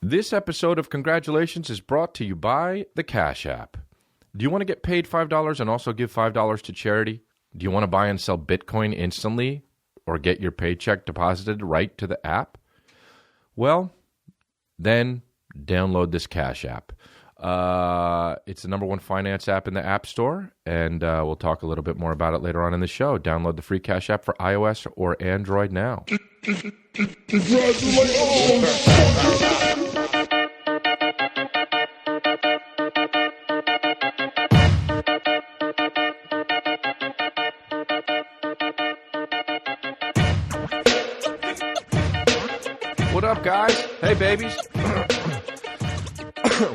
This episode of Congratulations is brought to you by the Cash App. Do you want to get paid $5 and also give $5 to charity? Do you want to buy and sell Bitcoin instantly or get your paycheck deposited right to the app? Well, then download this Cash App. It's the number one finance app in the App Store, and we'll talk a little bit more about it later on in the show. Download the free Cash App for iOS or Android now. What up, guys? Hey, babies.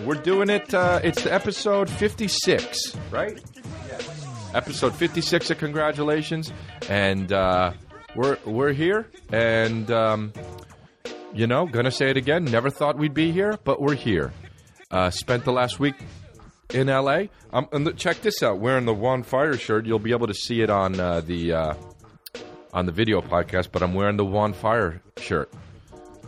We're doing it. It's episode 56, right? Yes. Episode 56 of Congratulations, and we're here, and gonna say it again. Never thought we'd be here, but we're here. Spent the last week in LA. And check this out. Wearing the Juan Fire shirt. You'll be able to see it on the video podcast, but I'm wearing the Juan Fire shirt.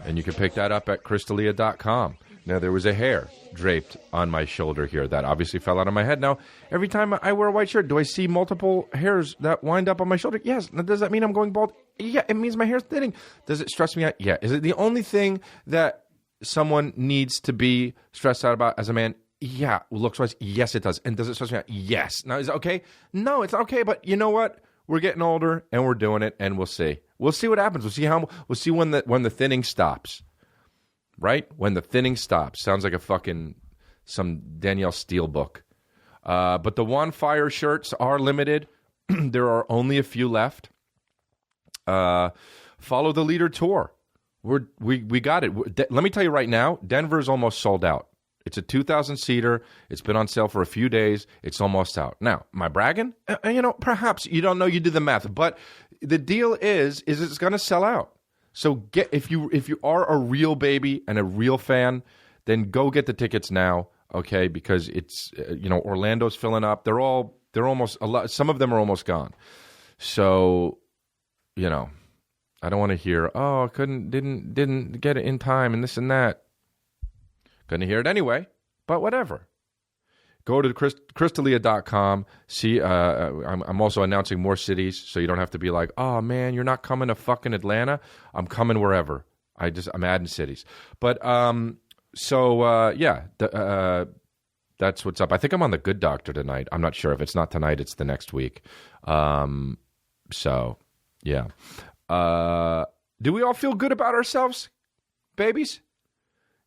And you can pick that up at crystalia.com. Now, there was a hair draped on my shoulder here that obviously fell out of my head. Now, every time I wear a white shirt, do I see multiple hairs that wind up on my shoulder? Yes. Now, does that mean I'm going bald? Yeah, it means my hair's thinning. Does it stress me out? Yeah. Is it the only thing that someone needs to be stressed out about as a man? Yeah. Looks-wise, yes, it does. And does it stress me out? Yes. Now, is it okay? No, it's not okay. But you know what? We're getting older, and we're doing it, and we'll see. We'll see what happens. We'll see when the thinning stops. Right? When the thinning stops. Sounds like some Danielle Steele book. But the Juan Fire shirts are limited. There are only a few left. Follow the Leader tour. We got it. Let me tell you right now, Denver's almost sold out. It's a 2,000-seater. It's been on sale for a few days. It's almost out. Now, am I bragging? Perhaps. You don't know. You do the math. But the deal is it's going to sell out. So if you are a real baby and a real fan, then go get the tickets now, okay? Because it's Orlando's filling up. They're almost a lot. Some of them are almost gone. So, I don't want to hear, oh, didn't get it in time and this and that. Going to hear it anyway, but whatever. Go to crystalia.com. See, I'm also announcing more cities, so you don't have to be like, oh, man, you're not coming to fucking Atlanta. I'm coming wherever. I'm adding cities. But, that's what's up. I think I'm on The Good Doctor tonight. I'm not sure. If it's not tonight, it's the next week. Do we all feel good about ourselves, babies?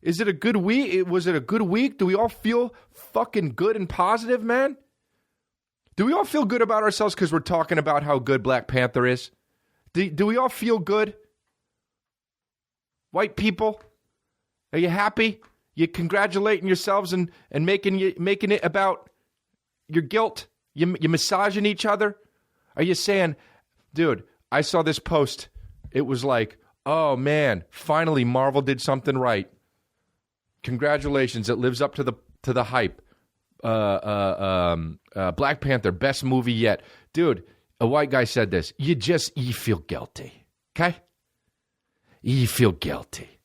Is it a good week? Was it a good week? Do we all feel fucking good and positive, man? Do we all feel good about ourselves because we're talking about how good Black Panther is? Do we all feel good? White people, are you happy? You congratulating yourselves and making it about your guilt? You massaging each other? Are you saying, dude, I saw this post. It was like, oh, man, finally Marvel did something right. Congratulations! It lives up to the hype. Black Panther, best movie yet, dude. A white guy said this. You feel guilty, okay? You feel guilty.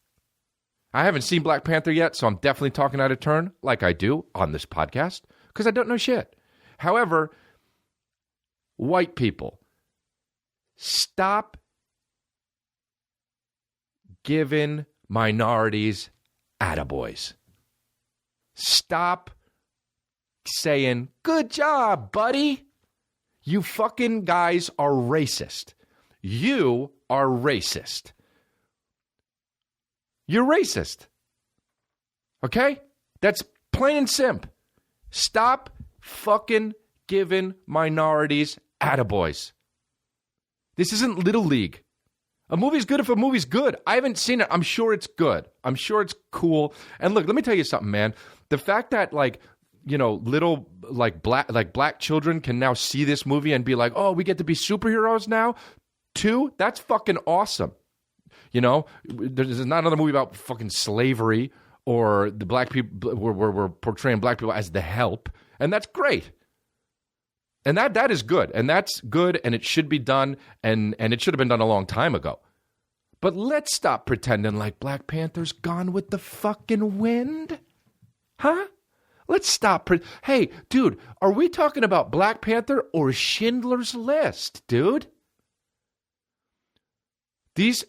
I haven't seen Black Panther yet, so I'm definitely talking out of turn, like I do on this podcast, because I don't know shit. However, white people, stop giving minorities attaboys. Stop saying, good job, buddy. You fucking guys are racist. You are racist. You're racist. Okay? That's plain and simple. Stop fucking giving minorities attaboys. This isn't Little League. A movie's good if a movie's good. I haven't seen it. I'm sure it's good. I'm sure it's cool. And look, let me tell you something, man. The fact that little black children can now see this movie and be like, oh, we get to be superheroes now too. That's fucking awesome. There's not another movie about fucking slavery or the black people. We're portraying black people as the help, and that's great. And that is good, and that's good, and it should be done, and it should have been done a long time ago. But let's stop pretending like Black Panther's gone with the fucking wind. Huh? Let's stop. Hey, dude, are we talking about Black Panther or Schindler's List, dude? These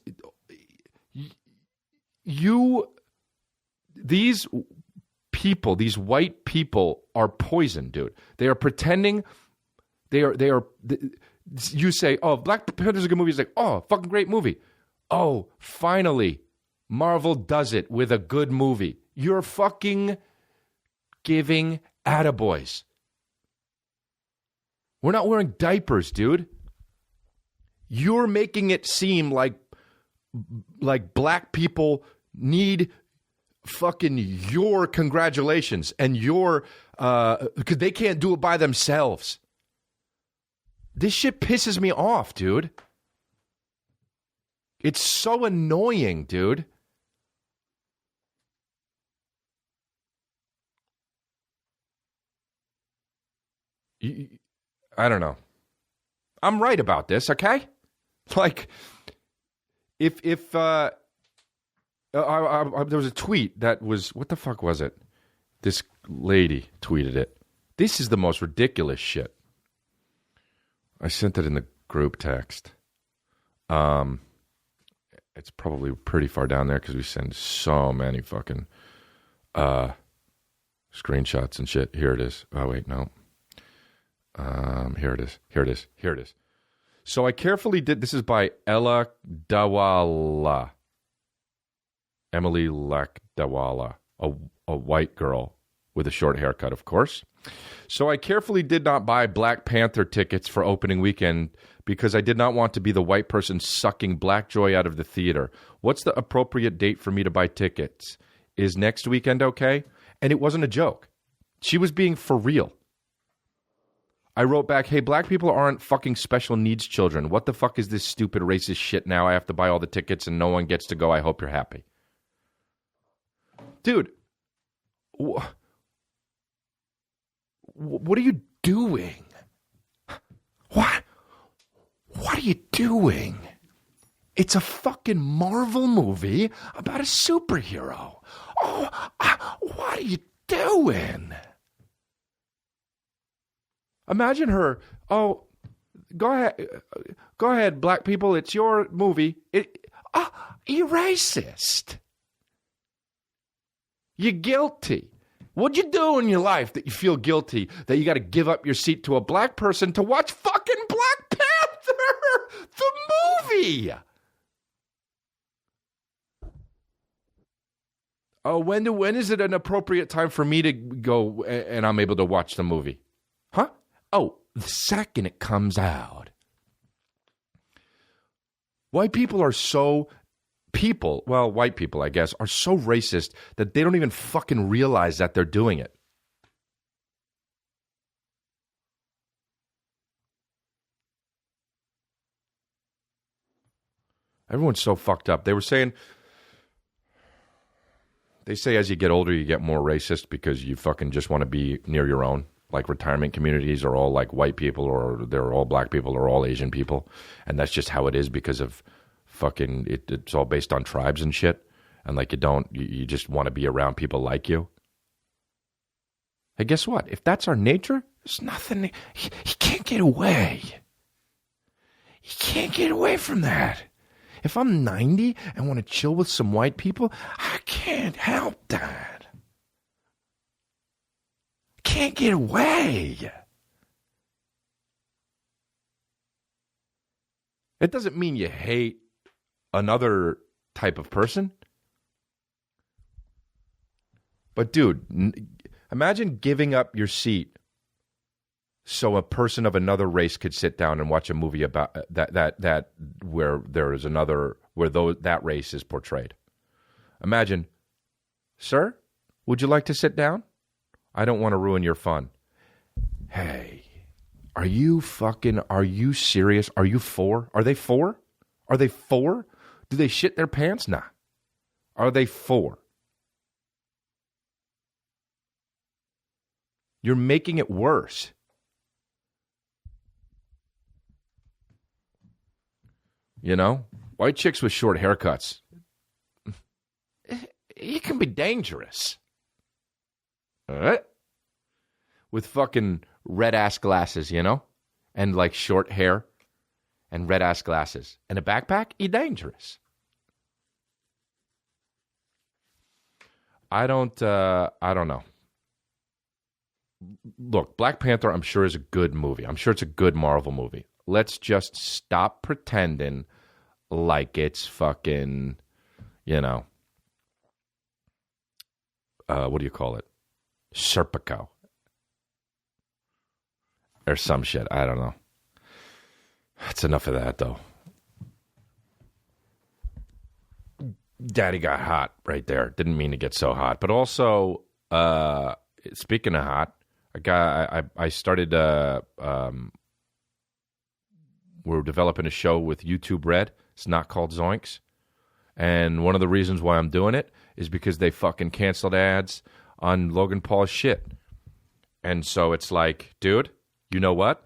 people, these white people are poison, dude. They are pretending you say, oh, Black Panther's a good movie. It's like, oh, fucking great movie. Oh, finally, Marvel does it with a good movie. You're fucking giving attaboys. We're not wearing diapers, dude. You're making it seem like black people need fucking your congratulations and your because they can't do it by themselves. This shit pisses me off, dude. It's so annoying, dude. I don't know. I'm right about this, okay? Like, if there was a tweet that was, what the fuck was it? This lady tweeted it. This is the most ridiculous shit. I sent it in the group text. It's probably pretty far down there because we send so many fucking screenshots and shit. Here it is. Oh, wait, no. Here it is. So I carefully did, this is by Ella Dawala. Emily Lakdawala, a white girl with a short haircut, of course. So I carefully did not buy Black Panther tickets for opening weekend because I did not want to be the white person sucking black joy out of the theater. What's the appropriate date for me to buy tickets? Is next weekend okay? And it wasn't a joke. She was being for real. I wrote back, hey, black people aren't fucking special needs children. What the fuck is this stupid racist shit now? I have to buy all the tickets and no one gets to go. I hope you're happy. Dude, what are you doing? What are you doing? It's a fucking Marvel movie about a superhero. Oh, what are you doing? Imagine her, oh, go ahead, black people, it's your movie. You racist. You're guilty. What'd you do in your life that you feel guilty that you got to give up your seat to a black person to watch fucking Black Panther, the movie? Oh, when is it an appropriate time for me to go and I'm able to watch the movie? Huh? Oh, the second it comes out. White people, white people, I guess, are so racist that they don't even fucking realize that they're doing it. Everyone's so fucked up. They say as you get older, you get more racist because you fucking just want to be near your own. Like retirement communities are all like white people or they're all black people or all Asian people. And that's just how it is because of fucking, it's all based on tribes and shit. And like you just want to be around people like you. Hey, guess what? If that's our nature, there's nothing, you can't get away. You can't get away from that. If I'm 90 and want to chill with some white people, I can't help that. Can't get away. It doesn't mean you hate another type of person. But dude, imagine giving up your seat so a person of another race could sit down and watch a movie about that where there is another where that race is portrayed. Imagine, sir, would you like to sit down? I don't want to ruin your fun. Hey, are you serious? Are you four? Are they four? Are they four? Do they shit their pants? Nah. Are they four? You're making it worse. You know? White chicks with short haircuts. It can be dangerous. All right? With fucking red-ass glasses, you know? And, like, short hair and red-ass glasses. And a backpack? Dangerous. I don't know. Look, Black Panther, I'm sure, is a good movie. I'm sure it's a good Marvel movie. Let's just stop pretending like it's fucking, you know, what do you call it? Serpico. Or some shit. I don't know. That's enough of that, though. Daddy got hot right there. Didn't mean to get so hot. But also, speaking of hot, I started, we're developing a show with YouTube Red. It's not called Zoinks. And one of the reasons why I'm doing it is because they fucking canceled ads on Logan Paul's shit. And so it's like, dude, you know what?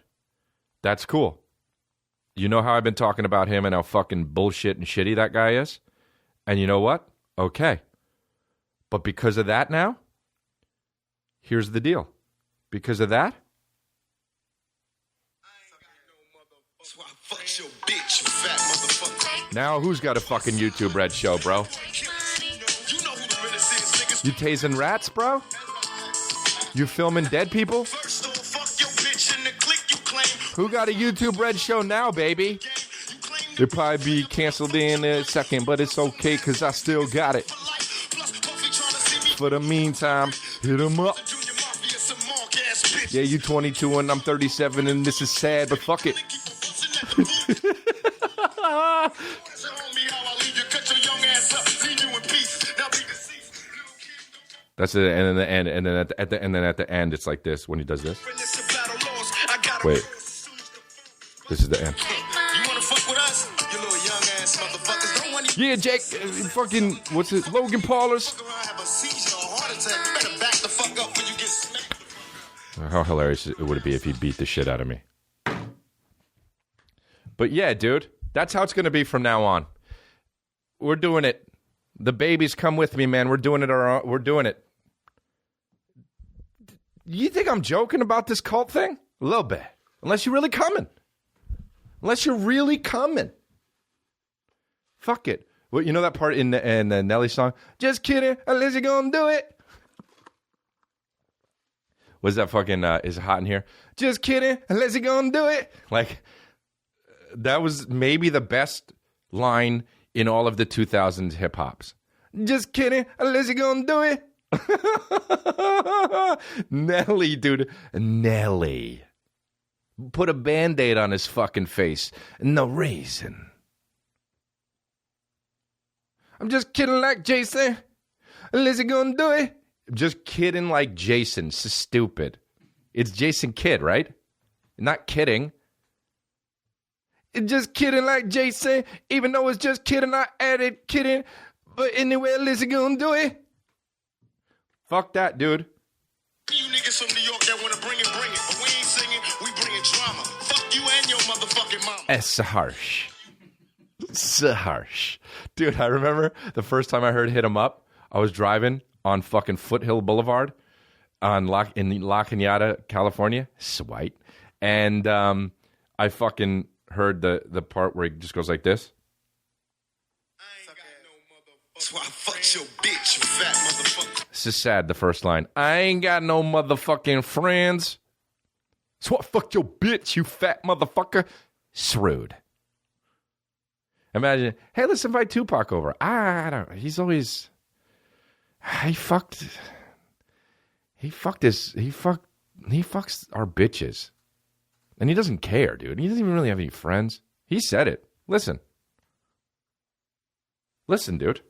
That's cool. You know how I've been talking about him and how fucking bullshit and shitty that guy is? And you know what? Okay. But because of that now, here's the deal. Because of that, now who's got a fucking YouTube Red show, bro? You tasing rats, bro? You filming dead people? Who got a YouTube Red show now, baby? They'll probably be canceled in a second, but it's okay because I still got it. For the meantime, hit them up. Yeah, you 22 and I'm 37 and this is sad, but fuck it. That's it, and then at the end, it's like this when he does this. Wait, this is the end. Yeah, Jake, fucking, what's it? Logan Paulers. How hilarious would it be if he beat the shit out of me? But yeah, dude, that's how it's going to be from now on. We're doing it. The babies come with me, man. We're doing it. We're doing it. You think I'm joking about this cult thing? A little bit. Unless you're really coming. Fuck it. Well, you know that part in the Nelly song? Just kidding, unless you're gonna do it. Was that fucking, is it hot in here? Just kidding, unless you're gonna do it. Like, that was maybe the best line in all of the 2000s hip-hops. Just kidding, unless you're gonna do it. Nelly, dude. Nelly. Put a Band-Aid on his fucking face. No reason. I'm just kidding like Jason. Unless you're gonna do it. Just kidding like Jason. This is stupid. It's Jason Kidd, right? Not kidding. It's just kidding like Jason. Even though it's just kidding, I added kidding. But anyway, unless you're gonna do it. Fuck that, dude. You niggas from New York that wanna bring it. But we ain't singing, we bringing drama. Fuck you and your motherfucking mama. It's so harsh. So harsh. Dude, I remember the first time I heard Hit 'Em Up, I was driving on fucking Foothill Boulevard in La Cañada, California. It's white. And I fucking heard the part where he just goes like this. So I fucked your bitch, you fat motherfucker. This is sad, the first line. I ain't got no motherfucking friends. So I fucked your bitch, you fat motherfucker. It's rude. Imagine, hey, let's invite Tupac over. I don't know. He's always, he fucks our bitches. And he doesn't care, dude. He doesn't even really have any friends. He said it. Listen, dude.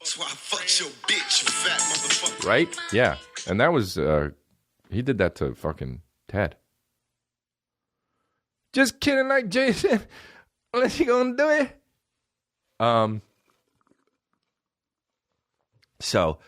So I fucked your bitch, you fat motherfucker. Right? Yeah. And that was, he did that to fucking Ted. Just kidding like Jason. Unless you gonna do it. So,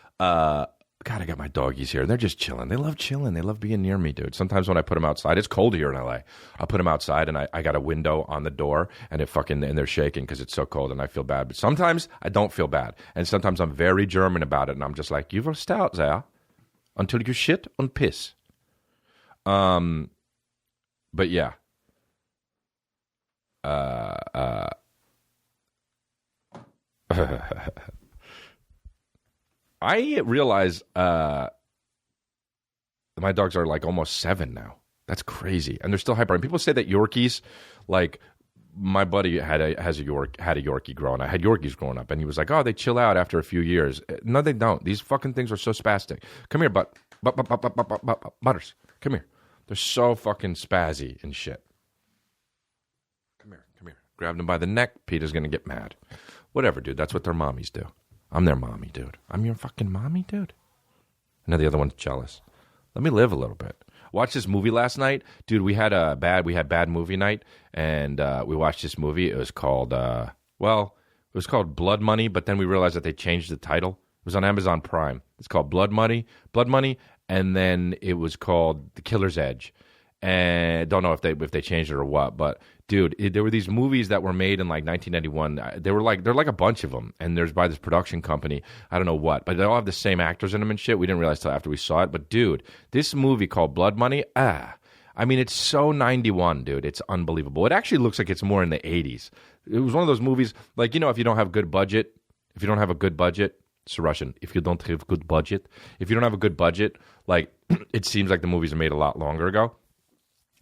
God, I got my doggies here. They're just chilling. They love chilling. They love being near me, dude. Sometimes when I put them outside, it's cold here in LA. I'll put them outside, and I got a window on the door, and and they're shaking because it's so cold, and I feel bad. But sometimes I don't feel bad, and sometimes I'm very German about it, and I'm just like, you will stay out there until you shit and piss. But yeah. I realize my dogs are like almost 7 now. That's crazy, and they're still hyper. And people say that Yorkies, like my buddy had a Yorkie growing up. I had Yorkies growing up, and he was like, "Oh, they chill out after a few years." No, they don't. These fucking things are so spastic. Come here, Butters. Come here. They're so fucking spazzy and shit. Come here. Grabbed him by the neck. Peter's gonna get mad. Whatever, dude. That's what their mommies do. I'm their mommy, dude. I'm your fucking mommy, dude. And then the other one's jealous. Let me live a little bit. Watched this movie last night, dude. We had bad movie night, and we watched this movie. It was called Blood Money, but then we realized that they changed the title. It was on Amazon Prime. It's called Blood Money, and then it was called The Killer's Edge. And don't know if they changed it or what, but dude, there were these movies that were made in like 1991. They're like a bunch of them, and there's by this production company. I don't know what, but they all have the same actors in them and shit. We didn't realize till after we saw it. But dude, this movie called Blood Money, I mean, it's so 91, dude. It's unbelievable. It actually looks like it's more in the 80s. It was one of those movies, like, you know, if you don't have a good budget, it's a Russian. If you don't have a good budget, like, it seems like the movies are made a lot longer ago.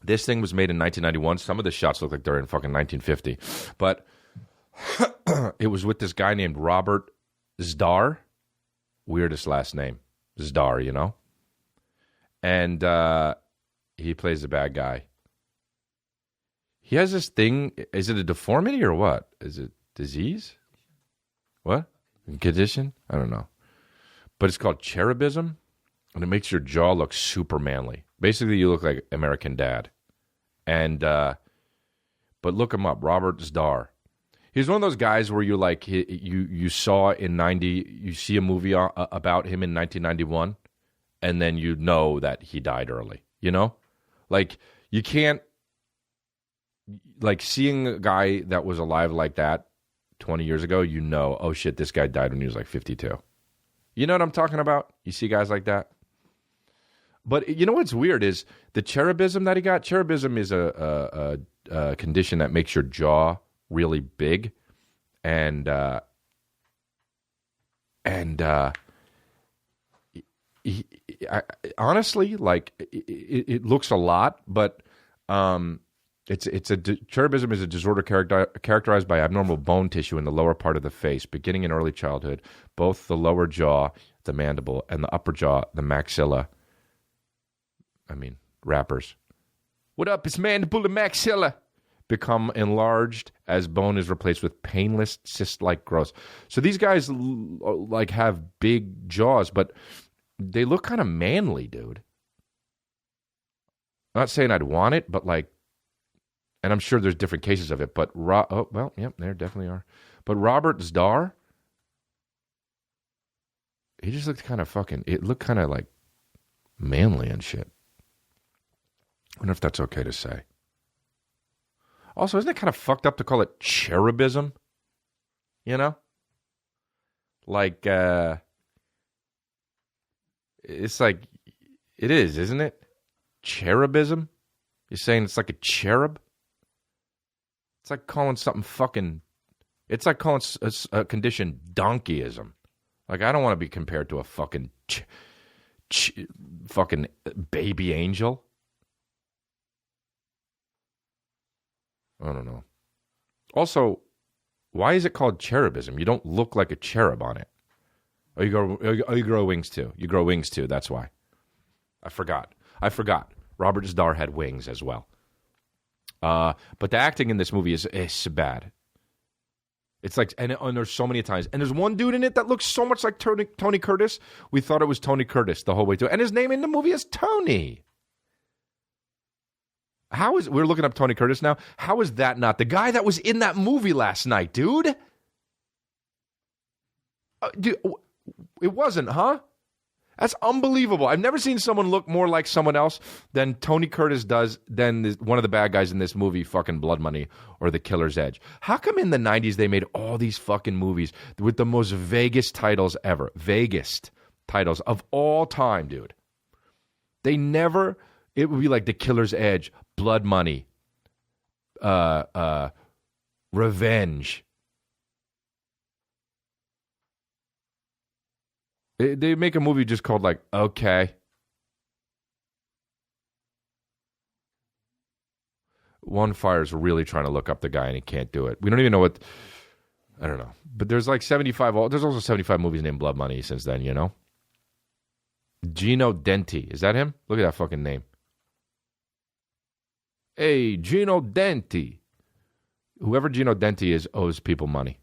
This thing was made in 1991. Some of the shots look like they're in fucking 1950. But it was with this guy named Robert Zdar. Weirdest last name. Zdar, you know? And he plays the bad guy. He has this thing. Is it a deformity or what? Is it disease? What? Condition? I don't know. But it's called cherubism. And it makes your jaw look super manly. Basically, you look like American Dad. And, but look him up, Robert Zdar. He's one of those guys where you like, you saw in 90, you see a movie about him in 1991, and then you know that he died early, you know? Like, you can't, like, seeing a guy that was alive like that 20 years ago, you know, oh shit, this guy died when he was like 52. You know what I'm talking about? You see guys like that? But you know what's weird is the cherubism that he got. Cherubism is a condition that makes your jaw really big, and honestly, like it looks a lot, but cherubism is a disorder characterized by abnormal bone tissue in the lower part of the face, beginning in early childhood. Both the lower jaw, the mandible, and the upper jaw, the maxilla. Rappers. What up? It's mandible and maxilla. Become enlarged as bone is replaced with painless cyst-like growths. So these guys like have big jaws, but they look kind of manly, dude. I'm not saying I'd want it, but like, and I'm sure there's different cases of it, but there definitely are. But Robert Zdar, he just looked kind of it looked kind of like manly and shit. I wonder if that's okay to say. Also, isn't it kind of fucked up to call it cherubism? You know? Like, it's like, it is, isn't it? Cherubism? You're saying it's like a cherub? It's like calling something it's like calling a condition donkeyism. Like, I don't want to be compared to a fucking fucking baby angel. I don't know. Also, why is it called cherubism? You don't look like a cherub on it. Oh, you grow wings too. You grow wings too. That's why. I forgot. Robert Zdar had wings as well. But the acting in this movie is bad. It's like, and there's so many times. And there's one dude in it that looks so much like Tony Curtis. We thought it was Tony Curtis the whole way through. And his name in the movie is Tony. We're looking up Tony Curtis now. How is that not the guy that was in that movie last night, dude? Dude, it wasn't, huh? That's unbelievable. I've never seen someone look more like someone else than Tony Curtis does than one of the bad guys in this movie, fucking Blood Money or The Killer's Edge. How come in the 90s they made all these fucking movies with the most vaguest titles ever? Vaguest titles of all time, dude. They never, it would be like The Killer's Edge, Blood Money, Revenge. They make a movie just called like, okay. One Fire's really trying to look up the guy and he can't do it. We don't even know what, I don't know. But there's like 75, there's also 75 movies named Blood Money since then, you know? Gino Denti. Is that him? Look at that fucking name. Hey, Gino Denti. Whoever Gino Denti is owes people money.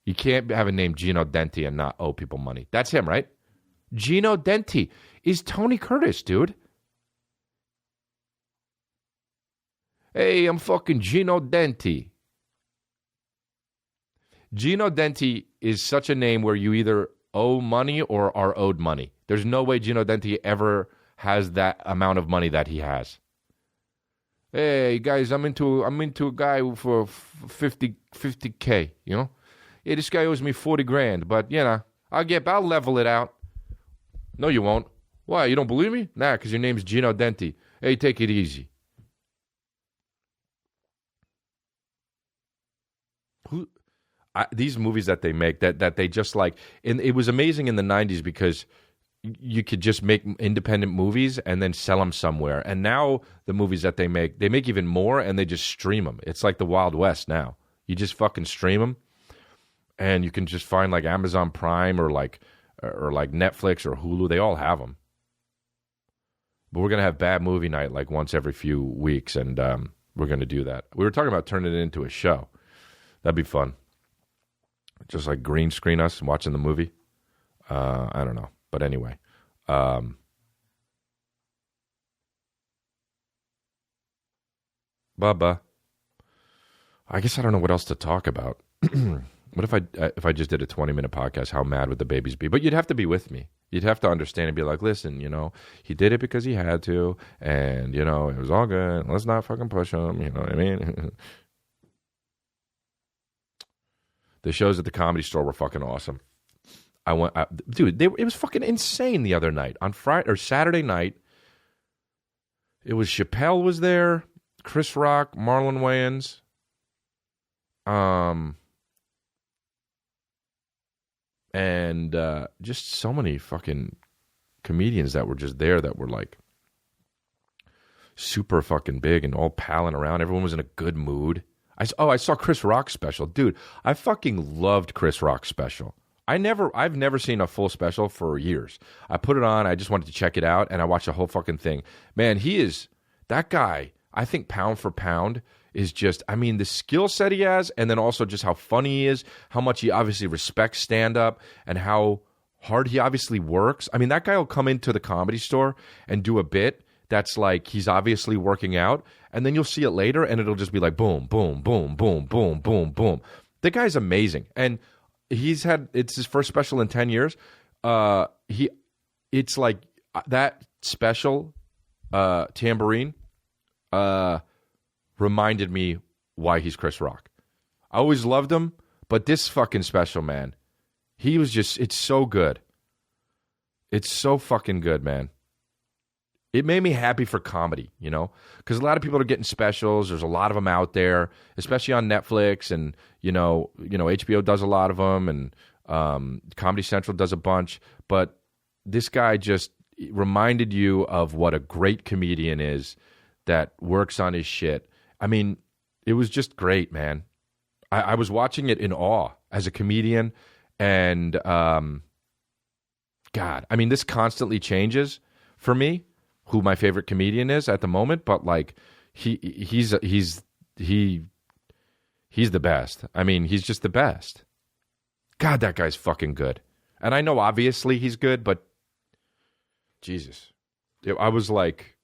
You can't have a name Gino Denti and not owe people money. That's him, right? Gino Denti is Tony Curtis, dude. Hey, I'm fucking Gino Denti. Gino Denti is such a name where you either owe money or are owed money. There's no way Gino Denti ever has that amount of money that he has. Hey, guys, I'm into a guy for 50K, you know? Yeah, this guy owes me 40 grand, but, you know, I'll level it out. No, you won't. Why, you don't believe me? Nah, because your name's Gino Denti. Hey, take it easy. These movies that they make, that they just like, and it was amazing in the 90s because you could just make independent movies and then sell them somewhere. And now the movies that they make even more and they just stream them. It's like the Wild West now. You just fucking stream them. And you can just find like Amazon Prime or like Netflix or Hulu. They all have them. But we're going to have Bad Movie Night like once every few weeks, and we're going to do that. We were talking about turning it into a show. That'd be fun. Just like green screen us watching the movie. I don't know. But anyway. Bubba. I guess I don't know what else to talk about. What if I just did a 20-minute podcast? How mad would the babies be? But you'd have to be with me. You'd have to understand and be like, listen, you know, he did it because he had to, and, you know, it was all good. Let's not fucking push him, you know what I mean? The shows at the Comedy Store were fucking awesome. Dude, it was fucking insane the other night. On Friday or Saturday night, it was Chappelle was there, Chris Rock, Marlon Wayans, and just so many fucking comedians that were just there that were like super fucking big and all palling around. Everyone was in a good mood. I saw Chris Rock's special. Dude, I fucking loved Chris Rock's special. I've never seen a full special for years. I put it on, I just wanted to check it out, and I watched the whole fucking thing. Man, that guy, I think pound for pound, is just, I mean, the skill set he has, and then also just how funny he is, how much he obviously respects stand-up, and how hard he obviously works. I mean, that guy will come into the Comedy Store and do a bit that's like he's obviously working out, and then you'll see it later, and it'll just be like boom, boom, boom, boom, boom, boom, boom. The guy's amazing, and it's his first special in 10 years. It's like that special, Tambourine, reminded me why he's Chris Rock. I always loved him, but this fucking special, man, it's so good. It's so fucking good, man. It made me happy for comedy, you know, because a lot of people are getting specials. There's a lot of them out there, especially on Netflix, and you know, HBO does a lot of them, and Comedy Central does a bunch. But this guy just reminded you of what a great comedian is that works on his shit. I mean, it was just great, man. I was watching it in awe as a comedian, and God, I mean, this constantly changes for me who my favorite comedian is at the moment, but like he's the best. I mean, he's just the best. God, that guy's fucking good. And I know obviously he's good, but Jesus. I was like,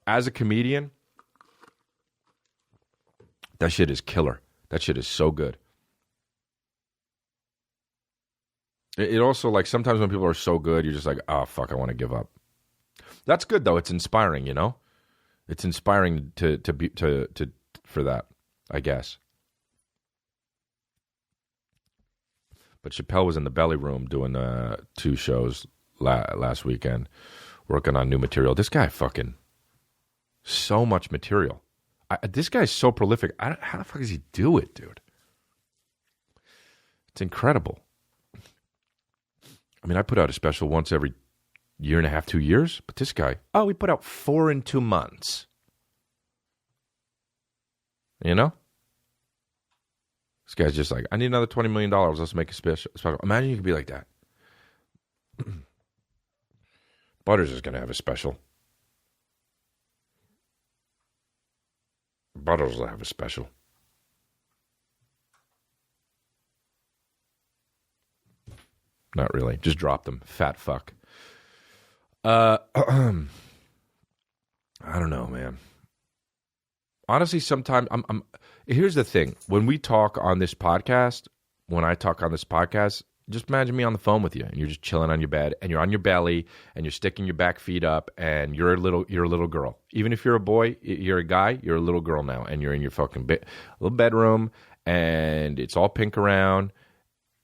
as a comedian, that shit is killer. That shit is so good. It also, like, sometimes when people are so good, you're just like, oh, fuck, I want to give up. That's good, though. It's inspiring, you know? It's inspiring for that, I guess. But Chappelle was in the belly room doing 2 shows last weekend, working on new material. This guy fucking, so much material. This guy's so prolific. How the fuck does he do it, dude? It's incredible. I mean, I put out a special once every year and a half, 2 years. But this guy, we put out 4 in 2 months. You know? This guy's just like, I need another $20 million. Let's make a special. Imagine you could be like that. Butters is going to have a special. Butters will have a special. Not really. Just drop them. Fat fuck. I don't know, man. Honestly, sometimes here's the thing. When we talk on this podcast, just imagine me on the phone with you, and you're just chilling on your bed, and you're on your belly, and you're sticking your back feet up, and you're a little girl. Even if you're a boy, you're a guy, you're a little girl now, and you're in your fucking little bedroom, and it's all pink around,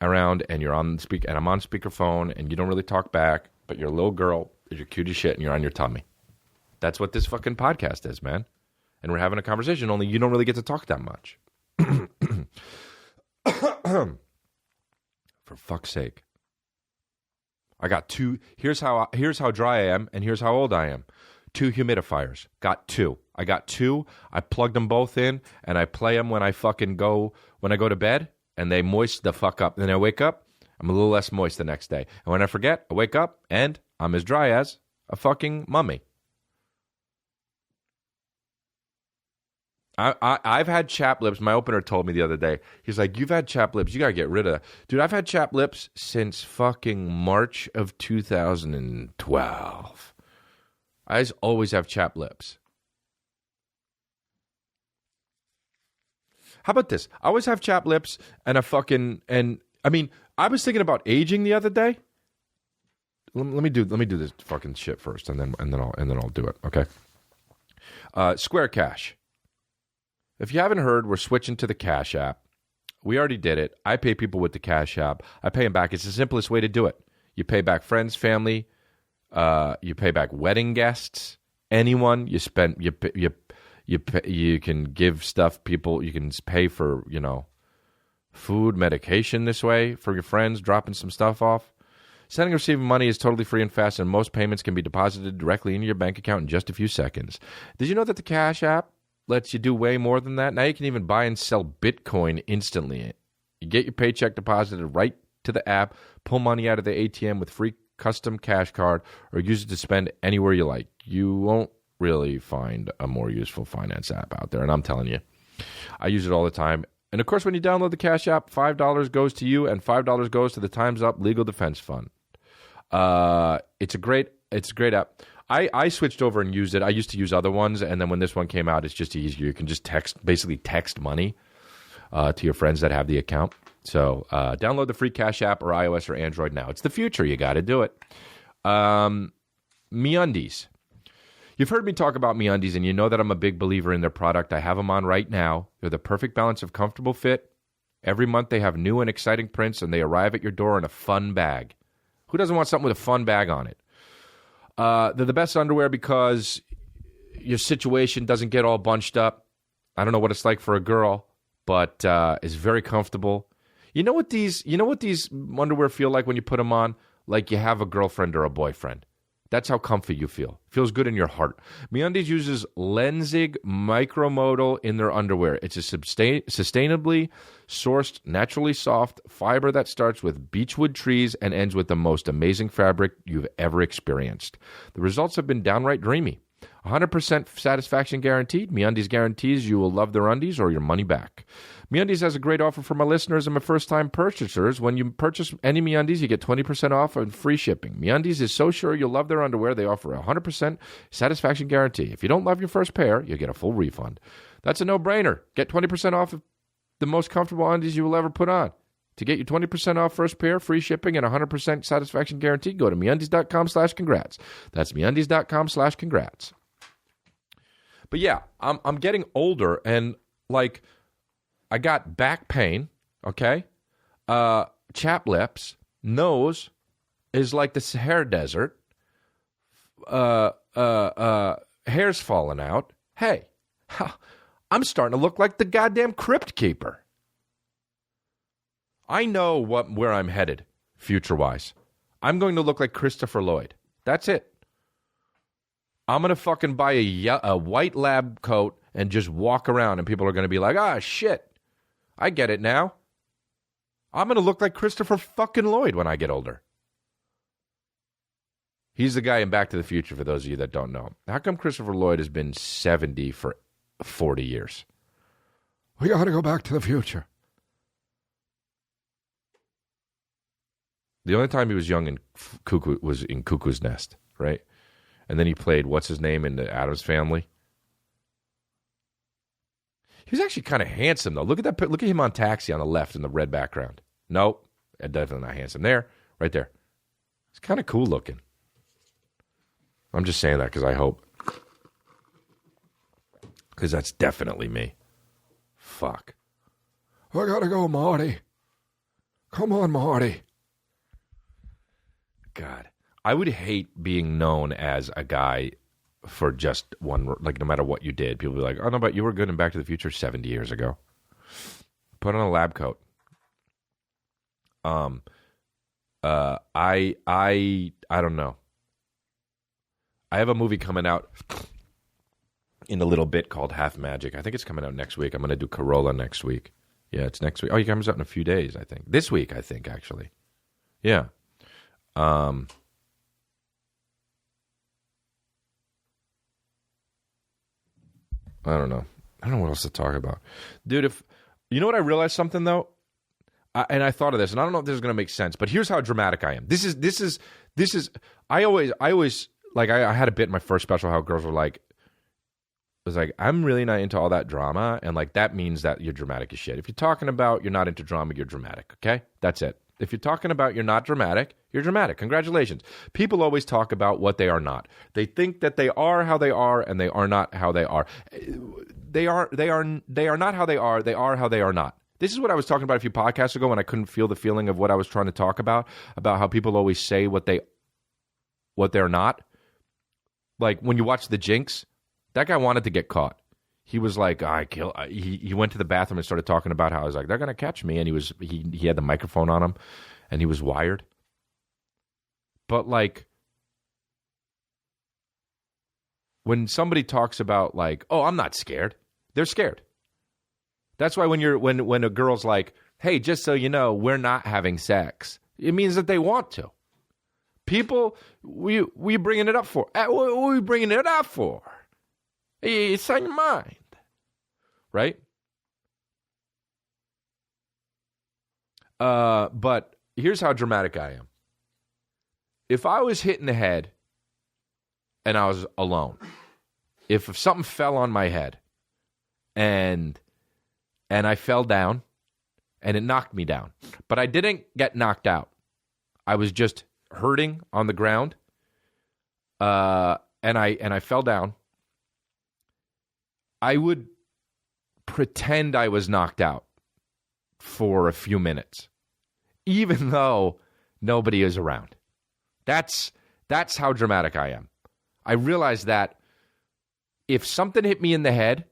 and you're on and I'm on speakerphone, and you don't really talk back, but you're a little girl, you're cute as shit, and you're on your tummy. That's what this fucking podcast is, man. And we're having a conversation, only you don't really get to talk that much. For fuck's sake. I got 2. Here's how dry I am, and here's how old I am. 2 humidifiers. Got 2. I got 2. I plugged them both in, and I play them when I go to bed, and they moist the fuck up. And then I wake up, I'm a little less moist the next day. And when I forget, I wake up, and I'm as dry as a fucking mummy. I've had chapped lips. My opener told me the other day. He's like, you've had chapped lips. You got to get rid of that. Dude, I've had chapped lips since fucking March of 2012. I always have chapped lips. How about this? I always have chapped lips and I was thinking about aging the other day. Let me do this fucking shit first, and then I'll do it. Okay. Square Cash. If you haven't heard, we're switching to the Cash App. We already did it. I pay people with the Cash App. I pay them back. It's the simplest way to do it. You pay back friends, family. You pay back wedding guests. Anyone you spend. You can give stuff. People. You can pay for food, medication this way for your friends. Dropping some stuff off. Sending and receiving money is totally free and fast, and most payments can be deposited directly into your bank account in just a few seconds. Did you know that the Cash App lets you do way more than that? Now you can even buy and sell Bitcoin instantly. You get your paycheck deposited right to the app, pull money out of the ATM with free custom cash card, or use it to spend anywhere you like. You won't really find a more useful finance app out there, and I'm telling you, I use it all the time. And of course, when you download the Cash App, $5 goes to you, and $5 goes to the Time's Up Legal Defense Fund. It's a great app. I switched over and used it. I used to use other ones, and then when this one came out, it's just easier. You can just text money to your friends that have the account. So download the free Cash App or iOS or Android now. It's the future. You got to do it. MeUndies. You've heard me talk about MeUndies, and you know that I'm a big believer in their product. I have them on right now. They're the perfect balance of comfortable fit. Every month they have new and exciting prints, and they arrive at your door in a fun bag. Who doesn't want something with a fun bag on it? They're the best underwear because your situation doesn't get all bunched up. I don't know what it's like for a girl, but it's very comfortable. You know what these underwear feel like when you put them on? Like you have a girlfriend or a boyfriend. That's how comfy you feel. Feels good in your heart. MeUndies uses Lenzig micromodal in their underwear. It's a sustainably sourced, naturally soft fiber that starts with beechwood trees and ends with the most amazing fabric you've ever experienced. The results have been downright dreamy. 100% satisfaction guaranteed. MeUndies guarantees you will love their undies or your money back. MeUndies has a great offer for my listeners and my first-time purchasers. When you purchase any MeUndies, you get 20% off and free shipping. MeUndies is so sure you'll love their underwear, they offer a 100% satisfaction guarantee. If you don't love your first pair, you'll get a full refund. That's a no-brainer. Get 20% off of the most comfortable undies you will ever put on. To get your 20% off first pair, free shipping, and 100% satisfaction guarantee, go to MeUndies.com/congrats. That's MeUndies.com/congrats. But yeah, I'm getting older, and like I got back pain, okay? Chapped lips, nose is like the Sahara Desert. Hair's falling out. Hey, I'm starting to look like the goddamn crypt keeper. I know where I'm headed, future-wise. I'm going to look like Christopher Lloyd. That's it. I'm going to fucking buy a white lab coat and just walk around, and people are going to be like, ah, shit, I get it now. I'm going to look like Christopher fucking Lloyd when I get older. He's the guy in Back to the Future, for those of you that don't know. How come Christopher Lloyd has been 70 for 40 years? We got to go back to the future. The only time he was young in Cuckoo was in Cuckoo's Nest, right? And then he played, what's his name, in the Addams Family. He was actually kind of handsome, though. Look at that. Look at him on Taxi on the left in the red background. Nope, definitely not handsome. There, right there. He's kind of cool looking. I'm just saying that because I hope. Because that's definitely me. Fuck. I gotta go, Marty. Come on, Marty. God. I would hate being known as a guy for just one, like no matter what you did. People would be like, oh no, but you were good in Back to the Future 70 years ago. Put on a lab coat. I don't know. I have a movie coming out in a little bit called Half Magic. I think it's coming out next week. I'm going to do Corolla next week. Yeah, it's next week. Oh, it comes out in a few days, I think. This week, I think, actually. Yeah. I don't know. I don't know what else to talk about. Dude, if you know what I realized something, though? And I thought of this, and I don't know if this is going to make sense, but here's how dramatic I am. This is I always like I had a bit in my first special how girls were like, it was like, I'm really not into all that drama, and like that means that you're dramatic as shit. If you're talking about you're not into drama, you're dramatic, okay? That's it. If you're talking about you're not dramatic, you're dramatic. Congratulations. People always talk about what they are not. They think that they are how they are, and they are not how they are. They are not how they are how they are not. This is what I was talking about a few podcasts ago when I couldn't feel the feeling of what I was trying to talk about how people always say what they're not. Like when you watch The Jinx, that guy wanted to get caught. He was like, he went to the bathroom and started talking about how I was like, they're going to catch me. And he had the microphone on him and he was wired. But like, when somebody talks about like, oh, I'm not scared, they're scared. That's why when a girl's like, hey, just so you know, we're not having sex, it means that they want to. People, we bringing it up for? What are we bringing it up for? It's on your mind, right? But here's how dramatic I am. If I was hit in the head and I was alone, if something fell on my head and I fell down and it knocked me down, but I didn't get knocked out. I was just hurting on the ground, and I fell down. I would pretend I was knocked out for a few minutes, even though nobody is around. That's how dramatic I am. I realized that if something hit me in the head,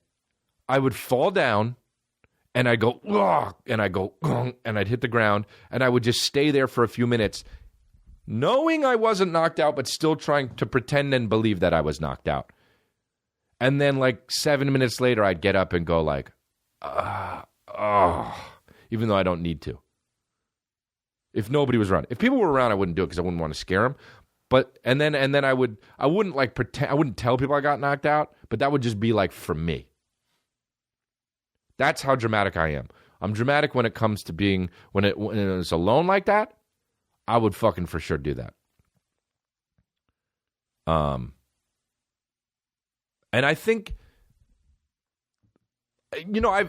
I would fall down, and I'd go, ugh, and I'd go, ugh, and I'd hit the ground, and I would just stay there for a few minutes, knowing I wasn't knocked out, but still trying to pretend and believe that I was knocked out. And then like 7 minutes later, I'd get up and go like, even though I don't need to. If nobody was around. If people were around, I wouldn't do it because I wouldn't want to scare them. But and then I wouldn't like pretend. I wouldn't tell people I got knocked out, but that would just be like for me. That's how dramatic I am. I'm dramatic when it comes to being when it's alone like that. I would fucking for sure do that. And I think, you know,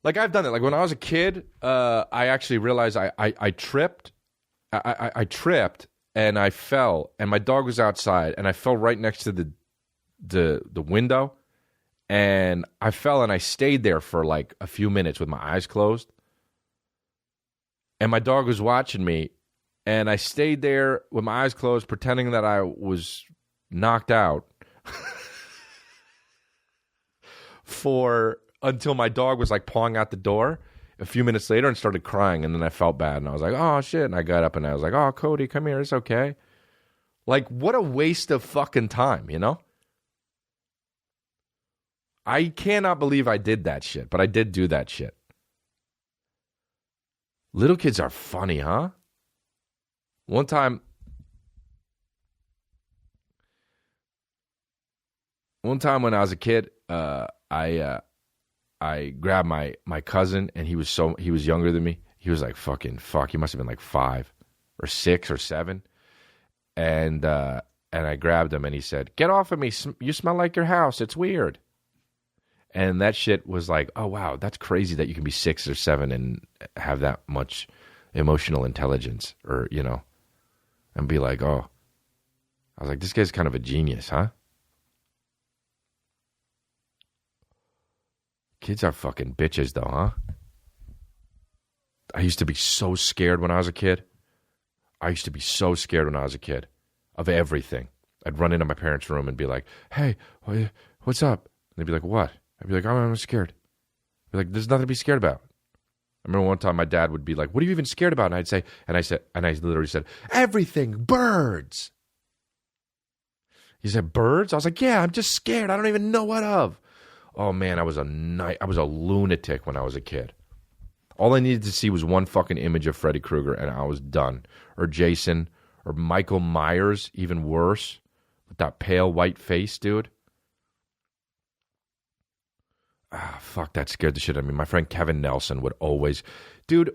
Like, I've done it. Like, when I was a kid, I actually realized I tripped. I tripped, and I fell, and my dog was outside, and I fell right next to the window, and I fell, and I stayed there for, like, a few minutes with my eyes closed, and my dog was watching me, and I stayed there with my eyes closed, pretending that I was knocked out until my dog was like pawing out the door a few minutes later and started crying, and then I felt bad, and I was like, oh shit, and I got up and I was like, oh, Cody, come here, it's okay. Like, what a waste of fucking time, you know? I cannot believe I did that shit, but I did do that shit. Little kids are funny, huh? One time when I was a kid, I grabbed my cousin, and he was younger than me. He was like he must have been like 5 or 6 or 7. And I grabbed him, and he said, "Get off of me. You smell like your house. It's weird." And that shit was like, oh wow, that's crazy that you can be 6 or 7 and have that much emotional intelligence, or, you know, and be like, oh. I was like, this guy's kind of a genius, huh? Kids are fucking bitches, though, huh? I used to be so scared when I was a kid. Of everything. I'd run into my parents' room and be like, hey, what's up? And they'd be like, what? I'd be like, oh, I'm scared. I'd be like, there's nothing to be scared about. I remember one time my dad would be like, what are you even scared about? And I literally said, everything, birds. He said, birds? I was like, yeah, I'm just scared. I don't even know what of. Oh man, I was a lunatic when I was a kid. All I needed to see was one fucking image of Freddy Krueger, and I was done. Or Jason, or Michael Myers, even worse, with that pale white face, dude. Ah, fuck, that scared the shit out of me. My friend Kevin Nelson would always, dude.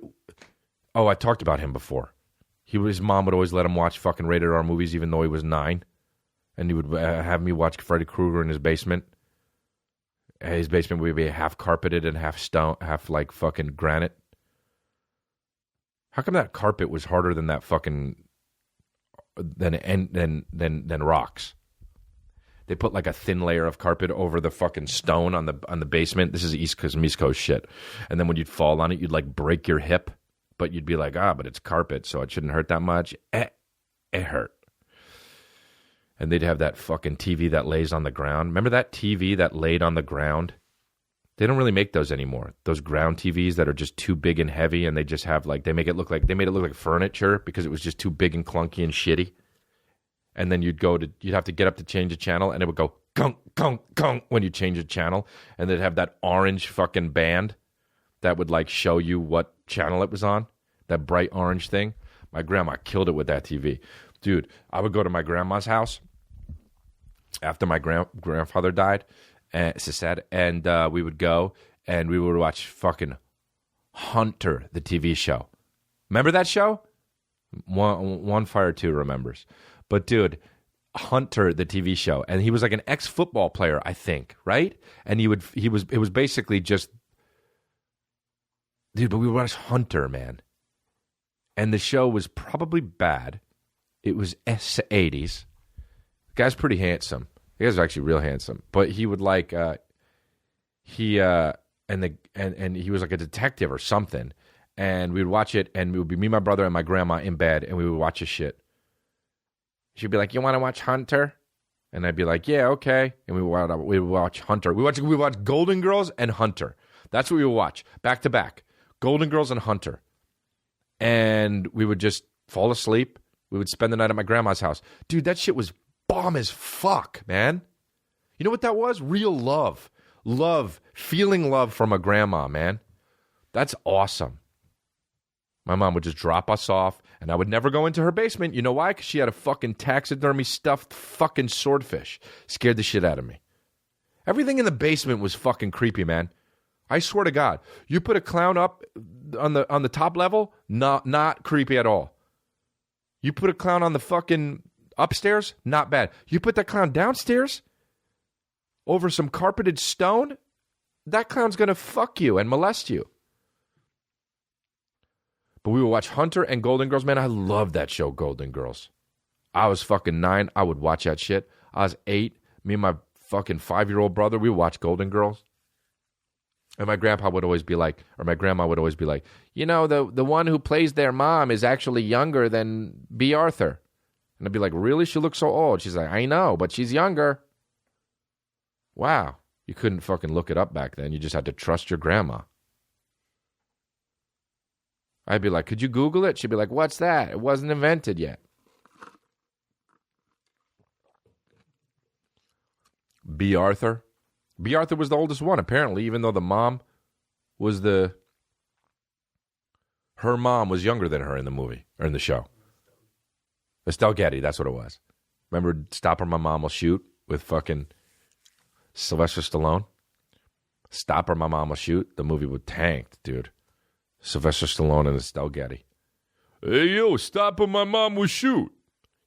Oh, I talked about him before. His mom would always let him watch fucking rated R movies, even though he was 9, and he would have me watch Freddy Krueger in his basement. His basement would be half carpeted and half stone, half like fucking granite. How come that carpet was harder than that fucking than rocks? They put like a thin layer of carpet over the fucking stone on the basement. This is East Coast shit. And then when you'd fall on it, you'd like break your hip, but you'd be like, but it's carpet, so it shouldn't hurt that much. It hurt. And they'd have that fucking TV that lays on the ground. Remember that TV that laid on the ground? They don't really make those anymore. Those ground TVs that are just too big and heavy, and they just have like they made it look like furniture because it was just too big and clunky and shitty. And then you'd have to get up to change a channel, and it would go gunk gunk gunk when you change a channel, and they'd have that orange fucking band that would like show you what channel it was on. That bright orange thing. My grandma killed it with that TV. Dude, I would go to my grandma's house after my grandfather died, and we would go and we would watch fucking Hunter, the TV show. Remember that show? One Fire 2 remembers. But dude, Hunter, the TV show, and he was like an ex-football player, I think, right? And it was basically just, dude, but we would watch Hunter, man. And the show was probably bad. It was 80s. The guy's pretty handsome. The guy's actually real handsome. But he would like he was like a detective or something. And we would watch it, and it would be me, my brother, and my grandma in bed, and we would watch his shit. She'd be like, "You want to watch Hunter?" And I'd be like, "Yeah, okay." And we would watch Hunter. We watch Golden Girls and Hunter. That's what we would watch back to back. Golden Girls and Hunter. And we would just fall asleep. We would spend the night at my grandma's house. Dude, that shit was bomb as fuck, man. You know what that was? Real love. Love. Feeling love from a grandma, man. That's awesome. My mom would just drop us off, and I would never go into her basement. You know why? Because she had a fucking taxidermy stuffed fucking swordfish. Scared the shit out of me. Everything in the basement was fucking creepy, man. I swear to God. You put a clown up on the top level, not creepy at all. You put a clown on the fucking upstairs, not bad. You put that clown downstairs over some carpeted stone, that clown's going to fuck you and molest you. But we would watch Hunter and Golden Girls. Man, I love that show, Golden Girls. I was fucking 9. I would watch that shit. I was 8. Me and my fucking 5-year-old brother, we would watch Golden Girls. And my grandpa would always be like, or my grandma would always be like, you know, the one who plays their mom is actually younger than B. Arthur. And I'd be like, really? She looks so old. She's like, I know, but she's younger. Wow. You couldn't fucking look it up back then. You just had to trust your grandma. I'd be like, could you Google it? She'd be like, what's that? It wasn't invented yet. B. Arthur. B. Arthur was the oldest one, apparently, even though the mom was her mom was younger than her in the movie, or in the show. Estelle Getty, that's what it was. Remember Stop or My Mom Will Shoot with fucking Sylvester Stallone? Stop or My Mom Will Shoot? The movie was tanked, dude. Sylvester Stallone and Estelle Getty. Hey, yo, stop or my mom will shoot.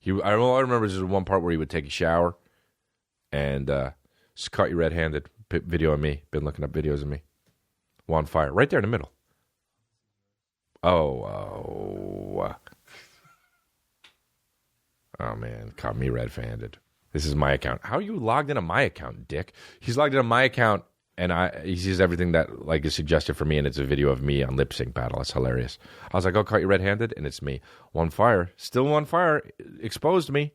I remember there's one part where he would take a shower and just caught you red-handed. Video of me. Been looking up videos of me. On fire. Right there in the middle. Oh, man. Caught me red-handed. This is my account. How are you logged into my account, dick? He's logged into my account. And he sees everything that like is suggested for me, and it's a video of me on lip sync battle. It's hilarious. I was like, "Oh, caught you red-handed," and it's me. One fire, still one fire, exposed me.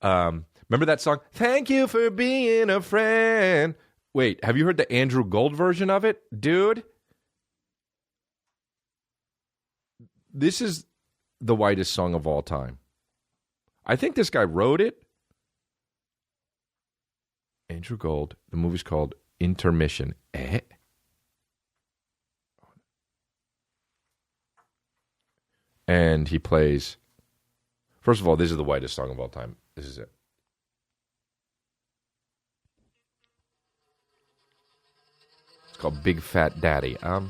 Remember that song? Thank you for being a friend. Wait, have you heard the Andrew Gold version of it, dude? This is the whitest song of all time. I think this guy wrote it. Andrew Gold. The movie's called Intermission. And he plays... First of all, this is the whitest song of all time. This is it. It's called Big Fat Daddy. Oh.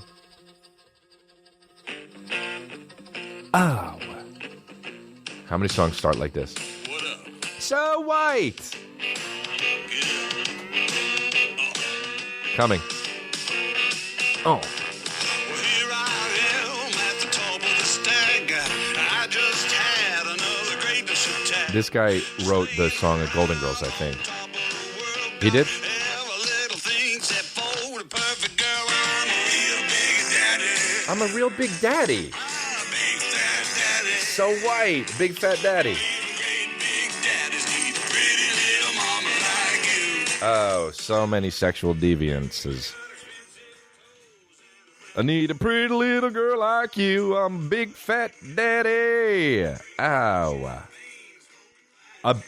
How many songs start like this? What up? So white! Coming. Oh. Well, here I am at the top of the stack. I just had another greatness attack. This guy wrote the song of Golden Girls, I think. He did? I'm a real big daddy. So white. Big fat daddy. Oh, so many sexual deviances. I need a pretty little girl like you. I'm big fat daddy. Ow.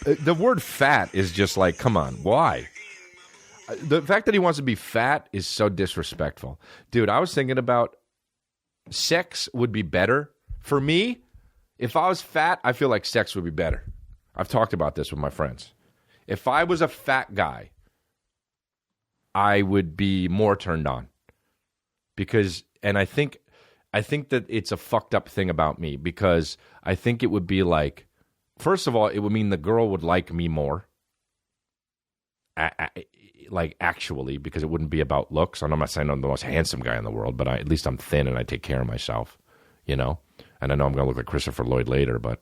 The word fat is just like, come on, why? The fact that he wants to be fat is so disrespectful. Dude, I was thinking about sex would be better. For me, if I was fat, I feel like sex would be better. I've talked about this with my friends. If I was a fat guy, I would be more turned on. Because, and I think that it's a fucked up thing about me, because I think it would be like, first of all, it would mean the girl would like me more. Like, actually, because it wouldn't be about looks. And I'm not saying I'm the most handsome guy in the world, but at least I'm thin and I take care of myself, you know? And I know I'm going to look like Christopher Lloyd later, but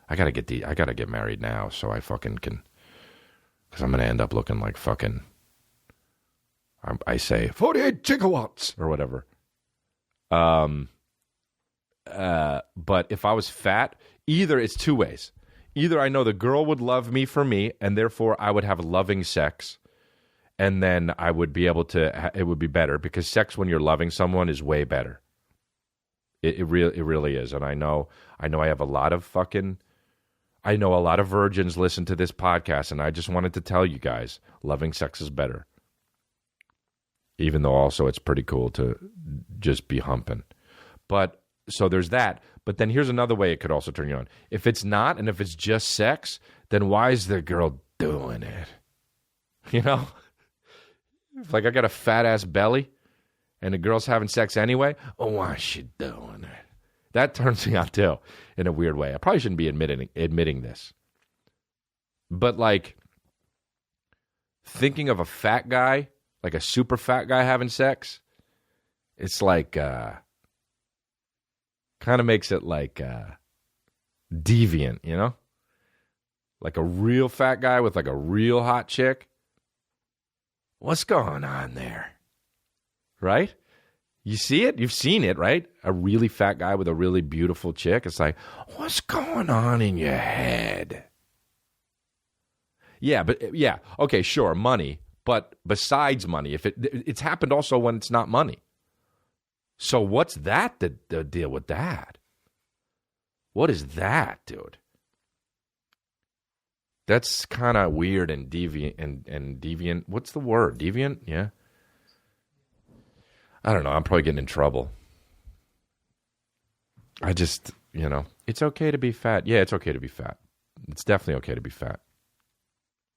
I got to get married now so I fucking can, because I'm going to end up looking like fucking, I say 48 gigawatts or whatever. But if I was fat, either it's two ways. Either I know the girl would love me for me, and therefore I would have loving sex, and then I would be able to, it would be better, because sex when you're loving someone is way better. It really is. And I know I have a lot of virgins listen to this podcast, and I just wanted to tell you guys, loving sex is better. Even though also it's pretty cool to just be humping. But, so there's that. But then here's another way it could also turn you on. If it's not, and if it's just sex, then why is the girl doing it? You know? Like, I got a fat-ass belly, and the girl's having sex anyway. Oh, why is she doing it? That turns me on, too, in a weird way. I probably shouldn't be admitting this. But, like, thinking of a fat guy like a super fat guy having sex, it's like, kind of makes it like deviant, you know? Like a real fat guy with like a real hot chick. What's going on there? Right? You see it? You've seen it, right? A really fat guy with a really beautiful chick. It's like, what's going on in your head? Yeah, but yeah, okay, sure, money. But besides money, if it's happened also when it's not money. So what's that, the deal with that? What is that, dude? That's kind of weird and deviant and deviant. What's the word? Deviant? Yeah. I don't know. I'm probably getting in trouble. I just, it's okay to be fat. Yeah, it's okay to be fat. It's definitely okay to be fat.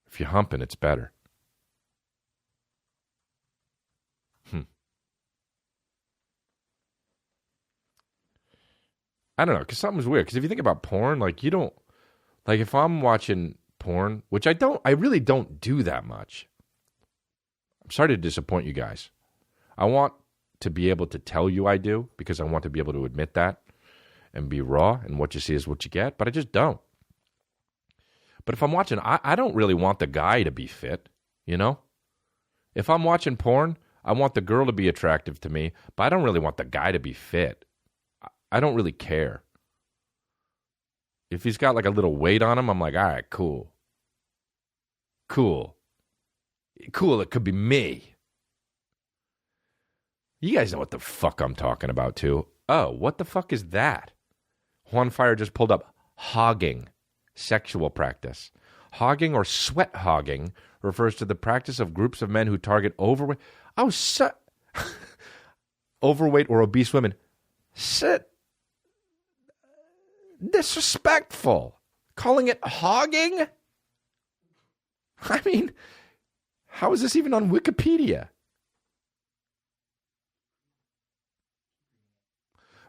If you're humping, it's better. I don't know, because something's weird. Because if you think about porn, like, you don't, like, if I'm watching porn, which I really don't do that much. I'm sorry to disappoint you guys. I want to be able to tell you I do, because I want to be able to admit that and be raw, and what you see is what you get, but I just don't. But if I'm watching, I don't really want the guy to be fit, you know? If I'm watching porn, I want the girl to be attractive to me, but I don't really want the guy to be fit. I don't really care. If he's got like a little weight on him, I'm like, all right, cool. Cool. Cool, it could be me. You guys know what the fuck I'm talking about, too. Oh, what the fuck is that? Juan Fire just pulled up hogging, sexual practice. Hogging or sweat hogging refers to the practice of groups of men who target overweight. Oh, overweight or obese women. Disrespectful. Calling it hogging? I mean, how is this even on Wikipedia?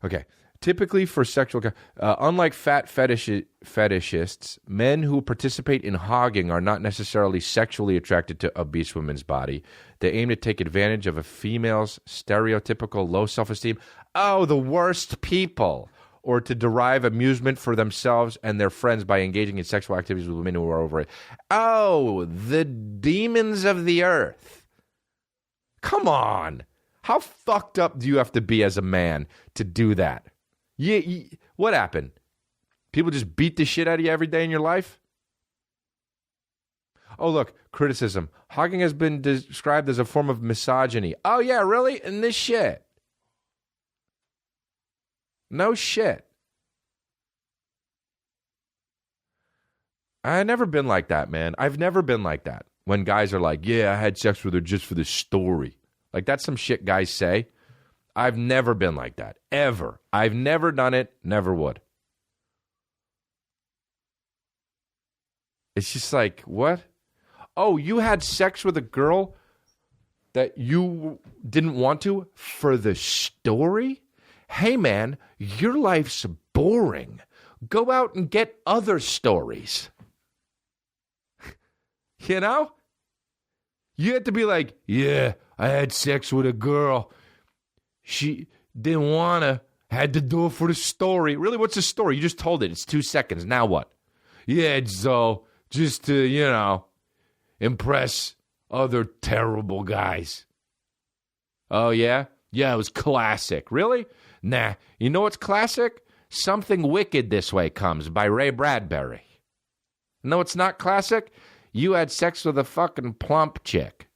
Okay. Typically for sexual... unlike fat fetishists, men who participate in hogging are not necessarily sexually attracted to obese women's body. They aim to take advantage of a female's stereotypical low self-esteem. Oh, the worst people. Or to derive amusement for themselves and their friends by engaging in sexual activities with women who are overweight. Oh, the demons of the earth. Come on. How fucked up do you have to be as a man to do that? What happened? People just beat the shit out of you every day in your life? Oh, look, criticism. Hogging has been described as a form of misogyny. Oh, yeah, really? And this shit. No shit. I've never been like that, man. I've never been like that. When guys are like, yeah, I had sex with her just for the story. Like, that's some shit guys say. I've never been like that. Ever. I've never done it. Never would. It's just like, what? Oh, you had sex with a girl that you didn't want to for the story? Hey, man, your life's boring. Go out and get other stories. You know? You have to be like, yeah, I had sex with a girl. She didn't want to. Had to do it for the story. Really, what's the story? You just told it. It's 2 seconds. Now what? Yeah, it's just to, impress other terrible guys. Oh, yeah? Yeah, it was classic. Really? Nah. You know what's classic? Something Wicked This Way Comes by Ray Bradbury. No, it's not classic? You had sex with a fucking plump chick.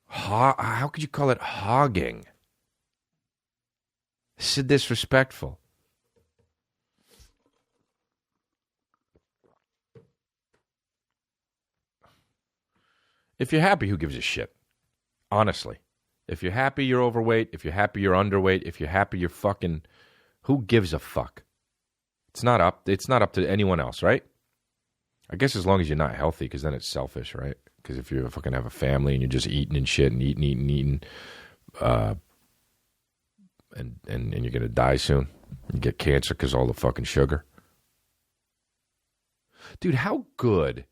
How could you call it hogging? So disrespectful. If you're happy, who gives a shit? Honestly. If you're happy, you're overweight. If you're happy, you're underweight. If you're happy, you're fucking... Who gives a fuck? It's not up to anyone else, right? I guess as long as you're not healthy, because then it's selfish, right? Because if you fucking have a family and you're just eating and shit and eating, and you're going to die soon. You get cancer because all the fucking sugar. Dude, how good.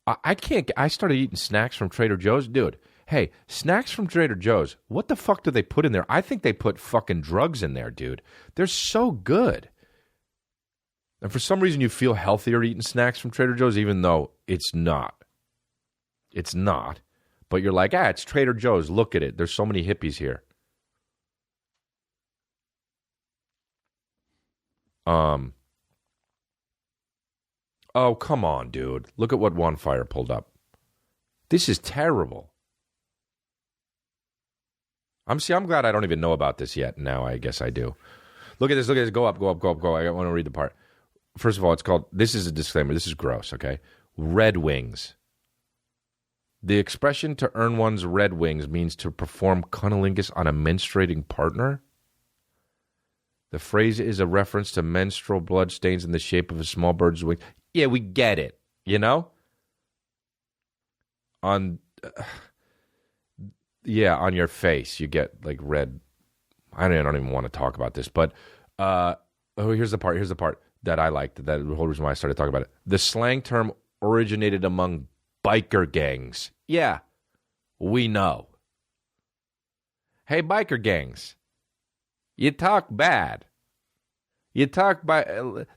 I can't. I started eating snacks from Trader Joe's. Dude, hey, snacks from Trader Joe's, what the fuck do they put in there? I think they put fucking drugs in there, dude. They're so good. And for some reason, you feel healthier eating snacks from Trader Joe's, even though it's not. It's not. But you're like, it's Trader Joe's. Look at it. There's so many hippies here. Oh, come on, dude. Look at what One Fire pulled up. This is terrible. I'm glad I don't even know about this yet. Now I guess I do. Look at this. Look at this. Go up. I want to read the part. First of all, it's called, this is a disclaimer. This is gross, okay? Red wings. The expression to earn one's red wings means to perform cunnilingus on a menstruating partner. The phrase is a reference to menstrual blood stains in the shape of a small bird's wing. Yeah, we get it, you know? On your face, you get like red. I don't even want to talk about this, but here's the part that I liked. That the whole reason why I started talking about it. The slang term originated among biker gangs. Yeah, we know. Hey, biker gangs, you talk bad. You talk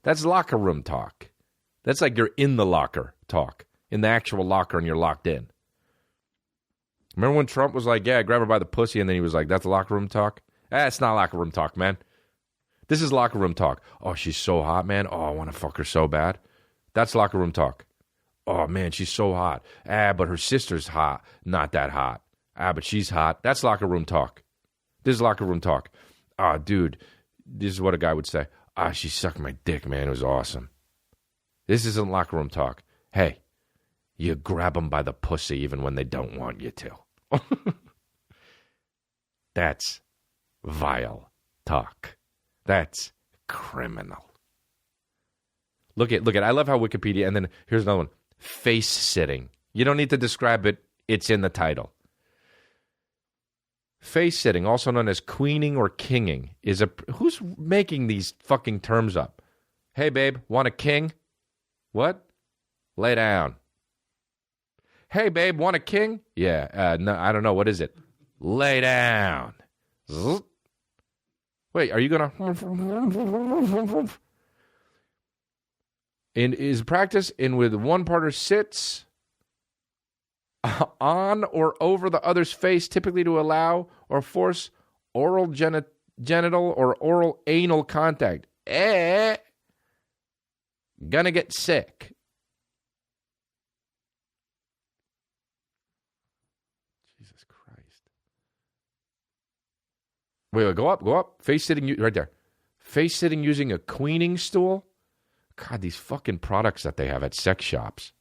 that's locker room talk. That's like you're in the locker talk, in the actual locker, and you're locked in. Remember when Trump was like, grab her by the pussy, and then he was like, that's locker room talk? It's not locker room talk, man. This is locker room talk. Oh, she's so hot, man. Oh, I want to fuck her so bad. That's locker room talk. Oh, man, she's so hot. But her sister's hot. Not that hot. But she's hot. That's locker room talk. This is locker room talk. Dude, this is what a guy would say. She sucked my dick, man. It was awesome. This isn't locker room talk. Hey, you grab them by the pussy even when they don't want you to. That's vile talk. That's criminal. Look at. I love how Wikipedia, and then here's another one. Face sitting. You don't need to describe it. It's in the title. Face sitting, also known as queening or kinging, is who's making these fucking terms up? Hey, babe, want a king? What? Lay down. Hey, babe, want a king? Yeah, no, I don't know. What is it? Lay down. Zzz. Wait, are you going to... Is practice in with one partner sits on or over the other's face, typically to allow or force oral genital or oral anal contact. Gonna get sick. Jesus Christ. Wait, go up. Face sitting, right there. Face sitting using a queening stool. God, these fucking products that they have at sex shops.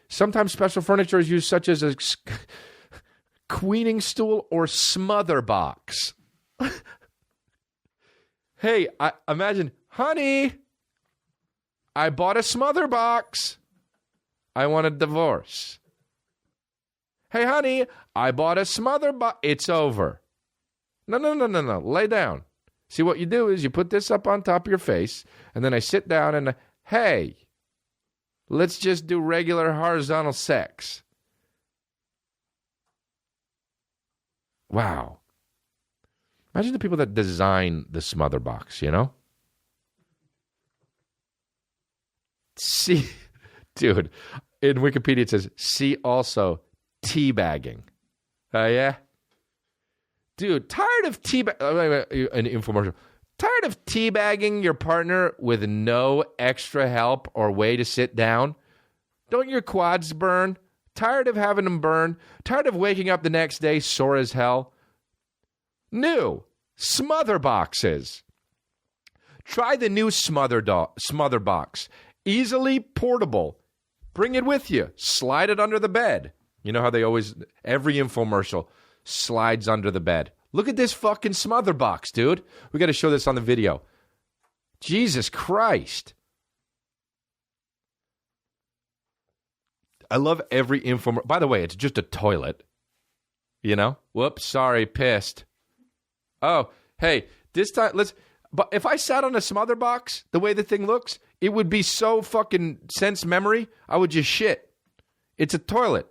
Sometimes special furniture is used, such as a queening stool or Smotherbox. Hey, imagine, honey, I bought a Smotherbox. I want a divorce. Hey, honey, I bought a Smotherbox. It's over. No. Lay down. See, what you do is you put this up on top of your face, and then I sit down and, hey, let's just do regular horizontal sex. Wow. Imagine the people that design the Smotherbox, you know? See, dude, in Wikipedia it says, see also teabagging. Yeah? Dude, tired of an infomercial. Tired of teabagging your partner with no extra help or way to sit down? Don't your quads burn? Tired of having them burn? Tired of waking up the next day sore as hell? New Smotherboxes. Try the new Smotherbox. Easily portable. Bring it with you. Slide it under the bed. You know how they always, every infomercial slides under the bed. Look at this fucking Smotherbox, dude. We got to show this on the video. Jesus Christ. I love every infomercial. By the way, it's just a toilet. You know? Whoops, sorry, pissed. Oh, Hey, this time, but if I sat on a Smotherbox, the way the thing looks, it would be so fucking sense memory, I would just shit. It's a toilet.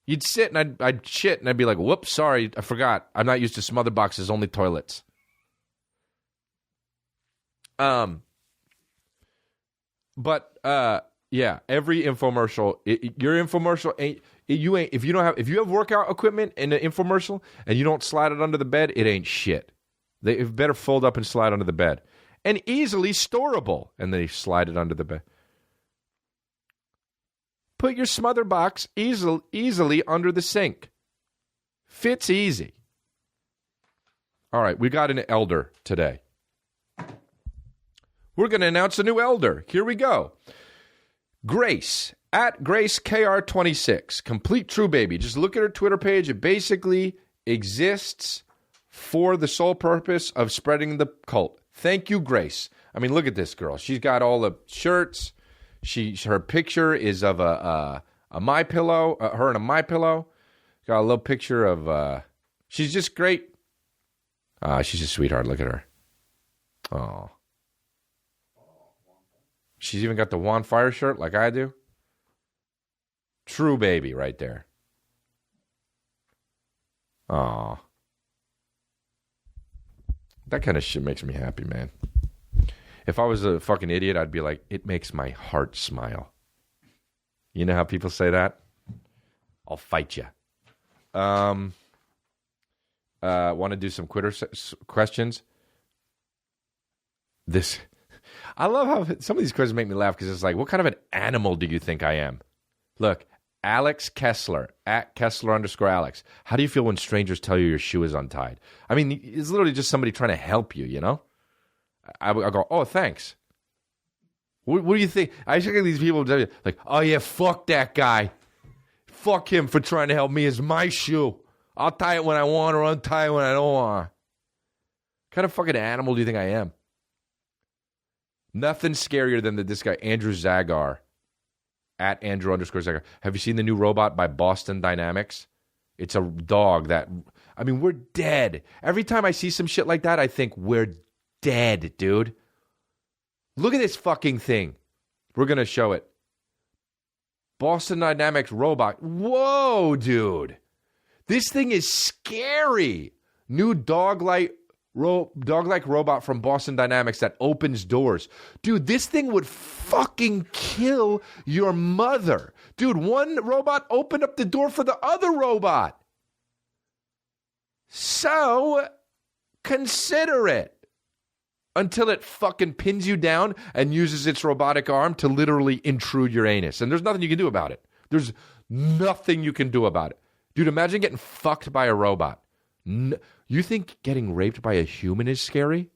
You'd sit and I'd shit and I'd be like, whoops, sorry, I forgot. I'm not used to Smotherboxes, only toilets. Yeah, every infomercial, your infomercial ain't, if you have workout equipment in an infomercial and you don't slide it under the bed, it ain't shit. They better fold up and slide under the bed. And easily storable. And they slide it under the bed. Put your Smotherbox easily under the sink. Fits easy. All right, we got an elder today. We're going to announce a new elder. Here we go. Grace, at GraceKR26. Complete true baby. Just look at her Twitter page. It basically exists for the sole purpose of spreading the cult. Thank you, Grace. I mean, look at this girl. She's got all the shirts. Her picture is of a MyPillow. Her and a MyPillow. Got a little picture of. She's just great. She's a sweetheart. Look at her. Oh. She's even got the Juan Fire shirt like I do. True baby right there. Aw. That kind of shit makes me happy, man. If I was a fucking idiot, I'd be like, it makes my heart smile. You know how people say that? I'll fight you. Want to do some Twitter questions? I love how some of these questions make me laugh because it's like, what kind of an animal do you think I am? Look, Alex Kessler, at Kessler_Alex. How do you feel when strangers tell you your shoe is untied? I mean, it's literally just somebody trying to help you, you know? I go, oh, thanks. What do you think? I think these people tell you, like, oh, yeah, fuck that guy. Fuck him for trying to help me. It's my shoe. I'll tie it when I want or untie it when I don't want. What kind of fucking animal do you think I am? Nothing scarier than this guy, Andrew Zagar, at Andrew_Zagar. Have you seen the new robot by Boston Dynamics? It's a dog that, I mean, we're dead. Every time I see some shit like that, I think we're dead, dude. Look at this fucking thing. We're going to show it. Boston Dynamics robot. Whoa, dude. This thing is scary. New dog-like robot from Boston Dynamics that opens doors. Dude, this thing would fucking kill your mother. Dude, one robot opened up the door for the other robot. So, consider it. Until it fucking pins you down and uses its robotic arm to literally intrude your anus. And there's nothing you can do about it. There's nothing you can do about it. Dude, imagine getting fucked by a robot. You think getting raped by a human is scary?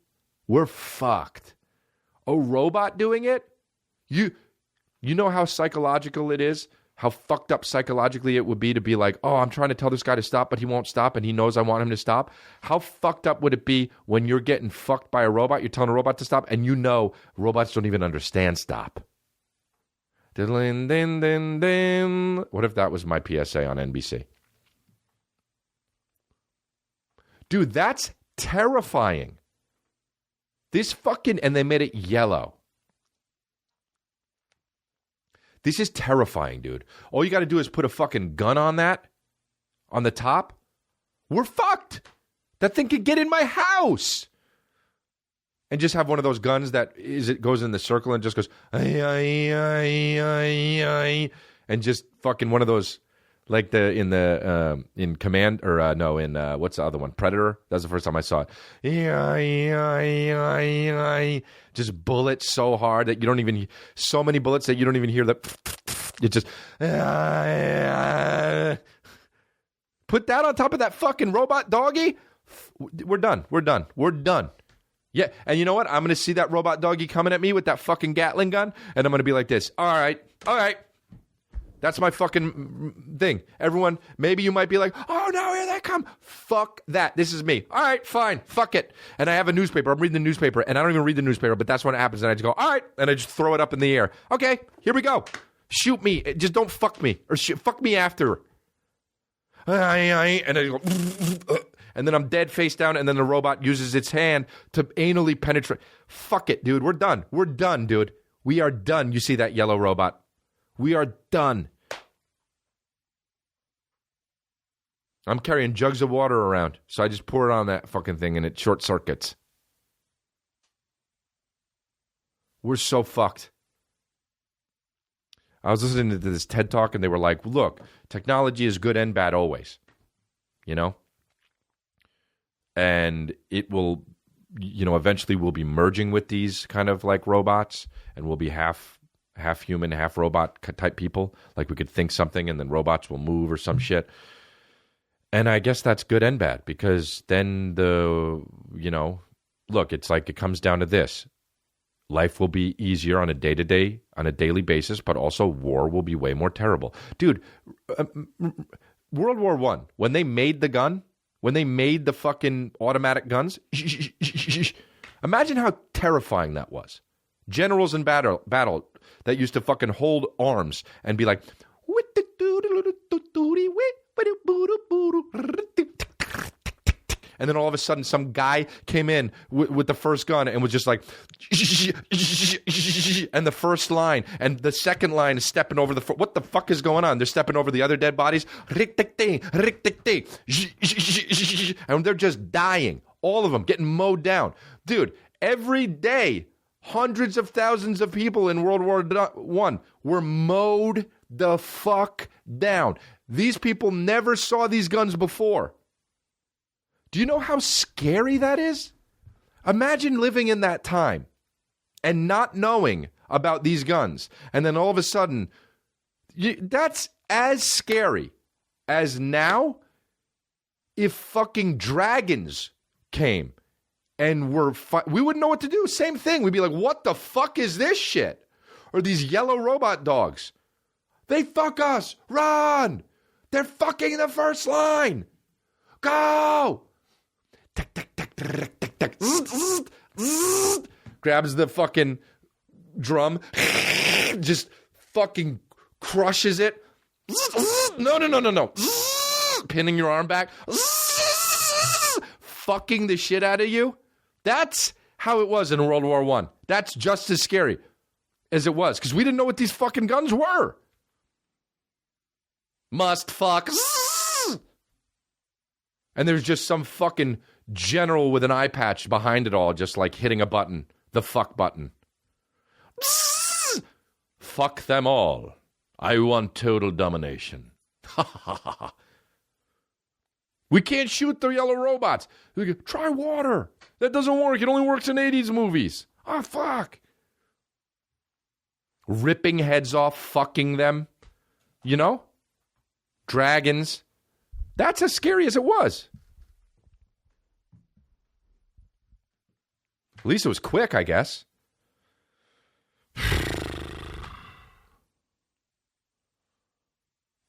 We're fucked. A robot doing it? You know how psychological it is? How fucked up psychologically it would be to be like, oh, I'm trying to tell this guy to stop, but he won't stop, and he knows I want him to stop? How fucked up would it be when you're getting fucked by a robot, you're telling a robot to stop, and you know robots don't even understand stop? What if that was my PSA on NBC? Dude, that's terrifying. This fucking, and they made it yellow. This is terrifying, dude. All you got to do is put a fucking gun on that, on the top. We're fucked. That thing could get in my house. And just have one of those guns that it goes in the circle and just goes, ay, ay, ay, ay, ay, and just fucking one of those, like in Command, or what's the other one? Predator. That was the first time I saw it. Just bullets so hard that you don't even, so many bullets that you don't even hear the, it just, put that on top of that fucking robot doggy. We're done. Yeah, and you know what? I'm going to see that robot doggy coming at me with that fucking Gatling gun, and I'm going to be like this. All right. That's my fucking thing. Everyone, maybe you might be like, oh, no, here they come. Fuck that. This is me. All right, fine. Fuck it. And I have a newspaper. I'm reading the newspaper, and I don't even read the newspaper, but that's when it happens. And I just go, all right. And I just throw it up in the air. Okay, here we go. Shoot me. Just don't fuck me. Or fuck me after. And I go, and and then I'm dead face down, and then the robot uses its hand to anally penetrate. Fuck it, dude. We're done. We're done, dude. We are done. You see that yellow robot? We are done. I'm carrying jugs of water around, so I just pour it on that fucking thing, and it short circuits. We're so fucked. I was listening to this TED Talk, and they were like, look, technology is good and bad always, you know? And it will, eventually we'll be merging with these kind of like robots, and we'll be half human, half robot type people. Like we could think something, and then robots will move or some shit. And I guess that's good and bad, because then look, it's like it comes down to this. Life will be easier on a day-to-day, on a daily basis, but also war will be way more terrible. Dude, World War I, when they made the gun, when they made the fucking automatic guns, imagine how terrifying that was. Generals in battle that used to fucking hold arms and be like, and then all of a sudden some guy came in with the first gun and was just like, and the first line, and the second line is stepping over what the fuck is going on? They're stepping over the other dead bodies, and they're just dying. All of them getting mowed down. Dude, every day, hundreds of thousands of people in World War I were mowed the fuck down. These people never saw these guns before. Do you know how scary that is? Imagine living in that time and not knowing about these guns. And then all of a sudden, that's as scary as now if fucking dragons came and we wouldn't know what to do. Same thing. We'd be like, what the fuck is this shit? Or these yellow robot dogs. They fuck us. Run. They're fucking the first line. Go. Grabs the fucking drum, just fucking crushes it. No. Pinning your arm back, fucking the shit out of you. That's how it was in World War I. That's just as scary as it was, because we didn't know what these fucking guns were. Must fuck. And there's just some fucking general with an eye patch behind it all, just like hitting a button. The fuck button. Fuck them all. I want total domination. We can't shoot the yellow robots. We go, try water. That doesn't work. It only works in 80s movies. Oh, fuck. Ripping heads off, fucking them. You know? Dragons. That's as scary as it was. At least it was quick, I guess.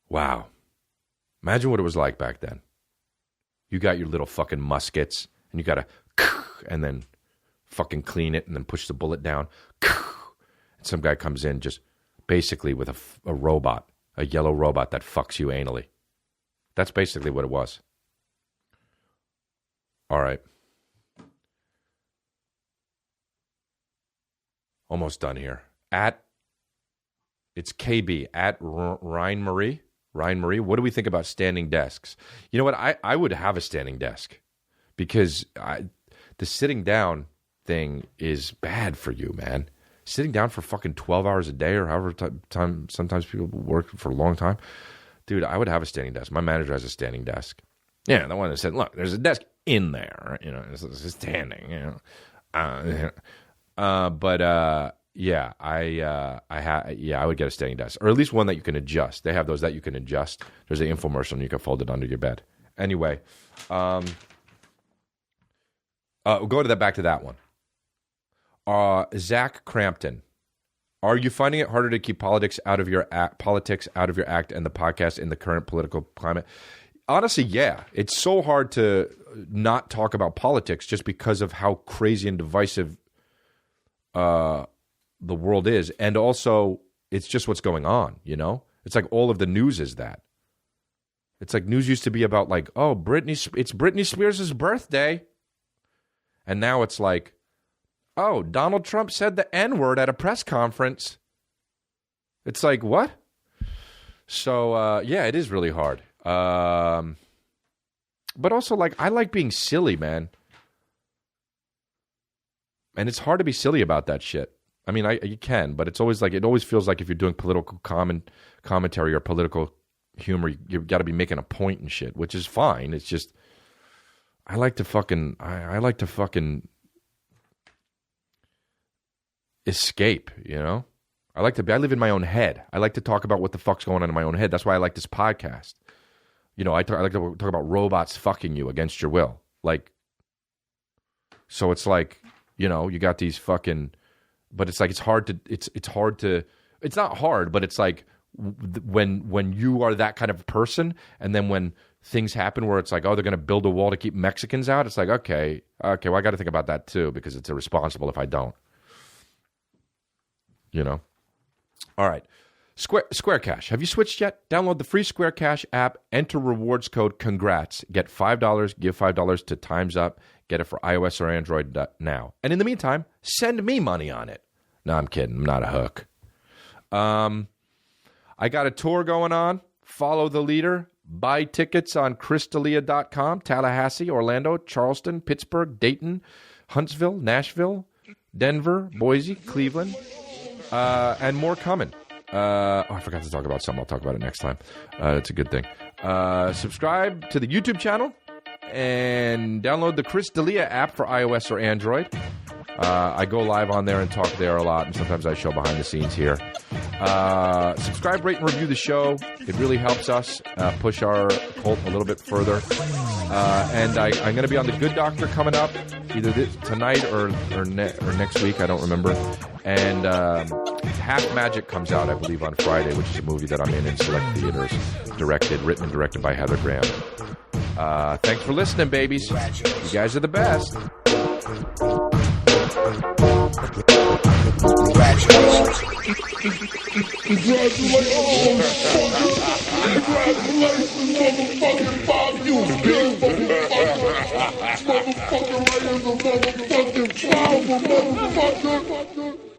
Wow. Imagine what it was like back then. You got your little fucking muskets, and you got to, and then fucking clean it, and then push the bullet down. And some guy comes in just basically with a robot, a yellow robot that fucks you anally. That's basically what it was. All right. Almost done here. It's KB, at Ryan Marie. Ryan Marie, what do we think about standing desks? You know what? I would have a standing desk, because the sitting down thing is bad for you, man. Sitting down for fucking 12 hours a day, or however time sometimes people work for a long time. Dude, I would have a standing desk. My manager has a standing desk. Yeah, the one that said, look, there's a desk in there. You know, it's standing, you know. Yeah, I would get a standing desk, or at least one that you can adjust. They have those that you can adjust. There's an infomercial, and you can fold it under your bed. Anyway, go back to that one. Zach Crampton, are you finding it harder to keep politics out of your act and the podcast in the current political climate? Honestly, yeah. It's so hard to not talk about politics just because of how crazy and divisive the world is. And also, it's just what's going on, you know? It's like all of the news is that. It's like news used to be about like, oh, it's Britney Spears' birthday. And now it's like, oh, Donald Trump said the N-word at a press conference. It's like, what? So, yeah, it is really hard. But also, like, I like being silly, man. And it's hard to be silly about that shit. I mean, you can, but it's always like, it always feels like if you're doing political commentary or political humor, you got to be making a point and shit, which is fine. It's just, I like to fucking escape, you know? I live in my own head. I like to talk about what the fuck's going on in my own head. That's why I like this podcast. You know, I like to talk about robots fucking you against your will. Like, so it's like, you know, you got these fucking, but it's like, it's not hard, but it's like when you are that kind of person, and then when things happen where it's like, oh, they're going to build a wall to keep Mexicans out. It's like, okay, well, I got to think about that too, because it's irresponsible if I don't. You know? All right. Square Cash. Have you switched yet? Download the free Square Cash app. Enter rewards code CONGRATS. Get $5. Give $5 to Time's Up. Get it for iOS or Android now. And in the meantime, send me money on it. No, I'm kidding. I'm not a hook. I got a tour going on. Follow the leader. Buy tickets on chrisdelia.com. Tallahassee, Orlando, Charleston, Pittsburgh, Dayton, Huntsville, Nashville, Denver, Boise, Cleveland, and more coming. I forgot to talk about something. I'll talk about it next time. It's a good thing. Subscribe to the YouTube channel and download the Chris D'Elia app for iOS or Android. I go live on there and talk there a lot, and sometimes I show behind the scenes here. Subscribe, rate, and review the show. It really helps us push our cult a little bit further. And I'm going to be on The Good Doctor coming up, either tonight or next week. I don't remember. And Half Magic comes out, I believe, on Friday, which is a movie that I'm in select theaters, written and directed by Heather Graham. Thanks for listening, babies. You guys are the best. Congratulations, motherfucking